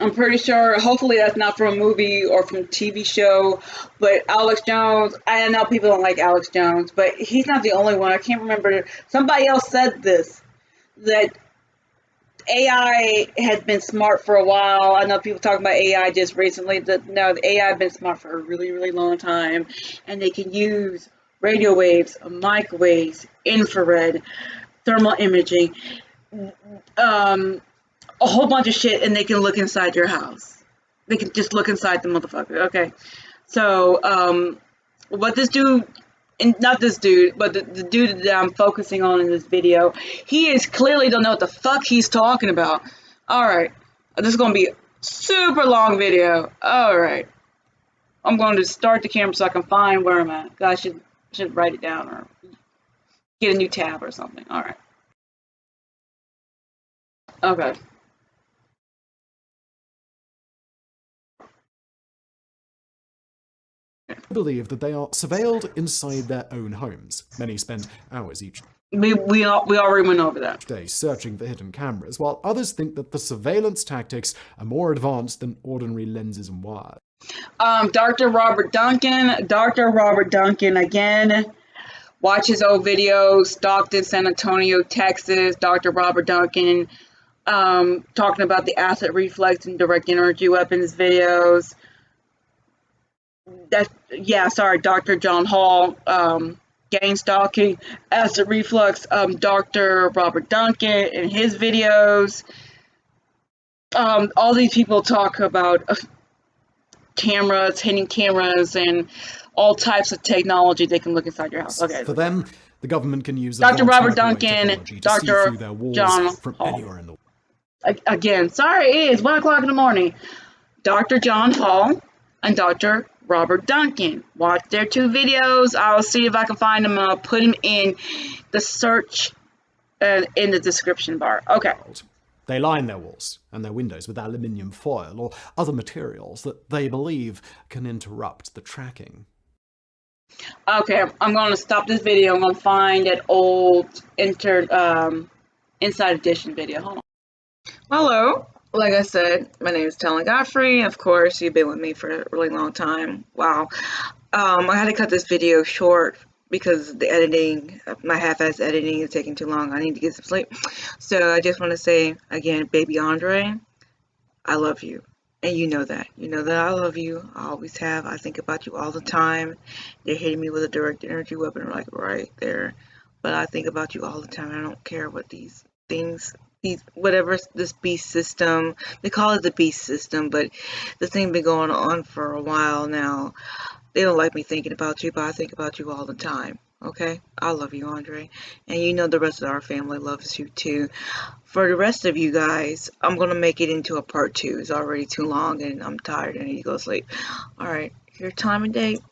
I'm pretty sure, hopefully that's not from a movie or from a TV show, but Alex Jones, I know people don't like Alex Jones, but he's not the only one. I can't remember. Somebody else said this, that AI has been smart for a while. I know people talking about AI just recently. The AI has been smart for a really, really long time, and they can use radio waves, microwaves, infrared, thermal imaging, a whole bunch of shit, and they can look inside your house. They can just look inside the motherfucker. Okay, so what this dude, and not this dude, but the dude that I'm focusing on in this video, he is clearly don't know what the fuck he's talking about. All right, this is gonna be a super long video. All right, I'm going to start the camera so I can find where I'm at. I should write it down, or Get a new tab or something. All right. Okay. Believe that they are surveilled inside their own homes. Many spend hours each We already went over that. day searching for hidden cameras, while others think that the surveillance tactics are more advanced than ordinary lenses and wires. Dr. Robert Duncan again. Watch his old videos. Stockton, San Antonio, Texas. Dr. Robert Duncan talking about the acid reflex and direct energy weapons videos. Dr. John Hall, gang stalking, acid reflux, Dr. Robert Duncan and his videos. All these people talk about cameras, hidden cameras, and all types of technology they can look inside your house. Okay. For them, the government can use Dr. Robert microwave Duncan, technology to see Dr. through their walls John from Hall. anywhere in the world. Again, sorry, it is 1 o'clock in the morning. Dr. John Hall and Dr. Robert Duncan. Watch their 2 videos. I'll see if I can find them. I'll put them in the search in the description bar. Okay. They line their walls and their windows with aluminium foil or other materials that they believe can interrupt the tracking. Okay, I'm going to stop this video. I'm going to find that old Inside Edition video. Hold on. Hello. Like I said, my name is Talan Godfrey. Of course, you've been with me for a really long time. Wow. I had to cut this video short because the editing, my half-ass editing is taking too long. I need to get some sleep. So I just want to say, again, baby Andre, I love you. And you know that. You know that I love you. I always have. I think about you all the time. They're hitting me with a direct energy weapon like right there. But I think about you all the time. I don't care what these things, whatever this beast system, they call it the beast system, but this thing been going on for a while now. They don't like me thinking about you, but I think about you all the time. Okay? I love you, Andre. And you know the rest of our family loves you too. For the rest of you guys, I'm going to make it into a part 2. It's already too long and I'm tired and I need to go to sleep. Alright, your time and date.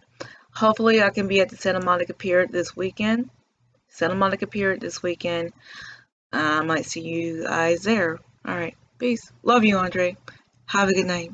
Hopefully I can be at the Santa Monica Pier this weekend. I might see you guys there. Alright, peace. Love you, Andre. Have a good night.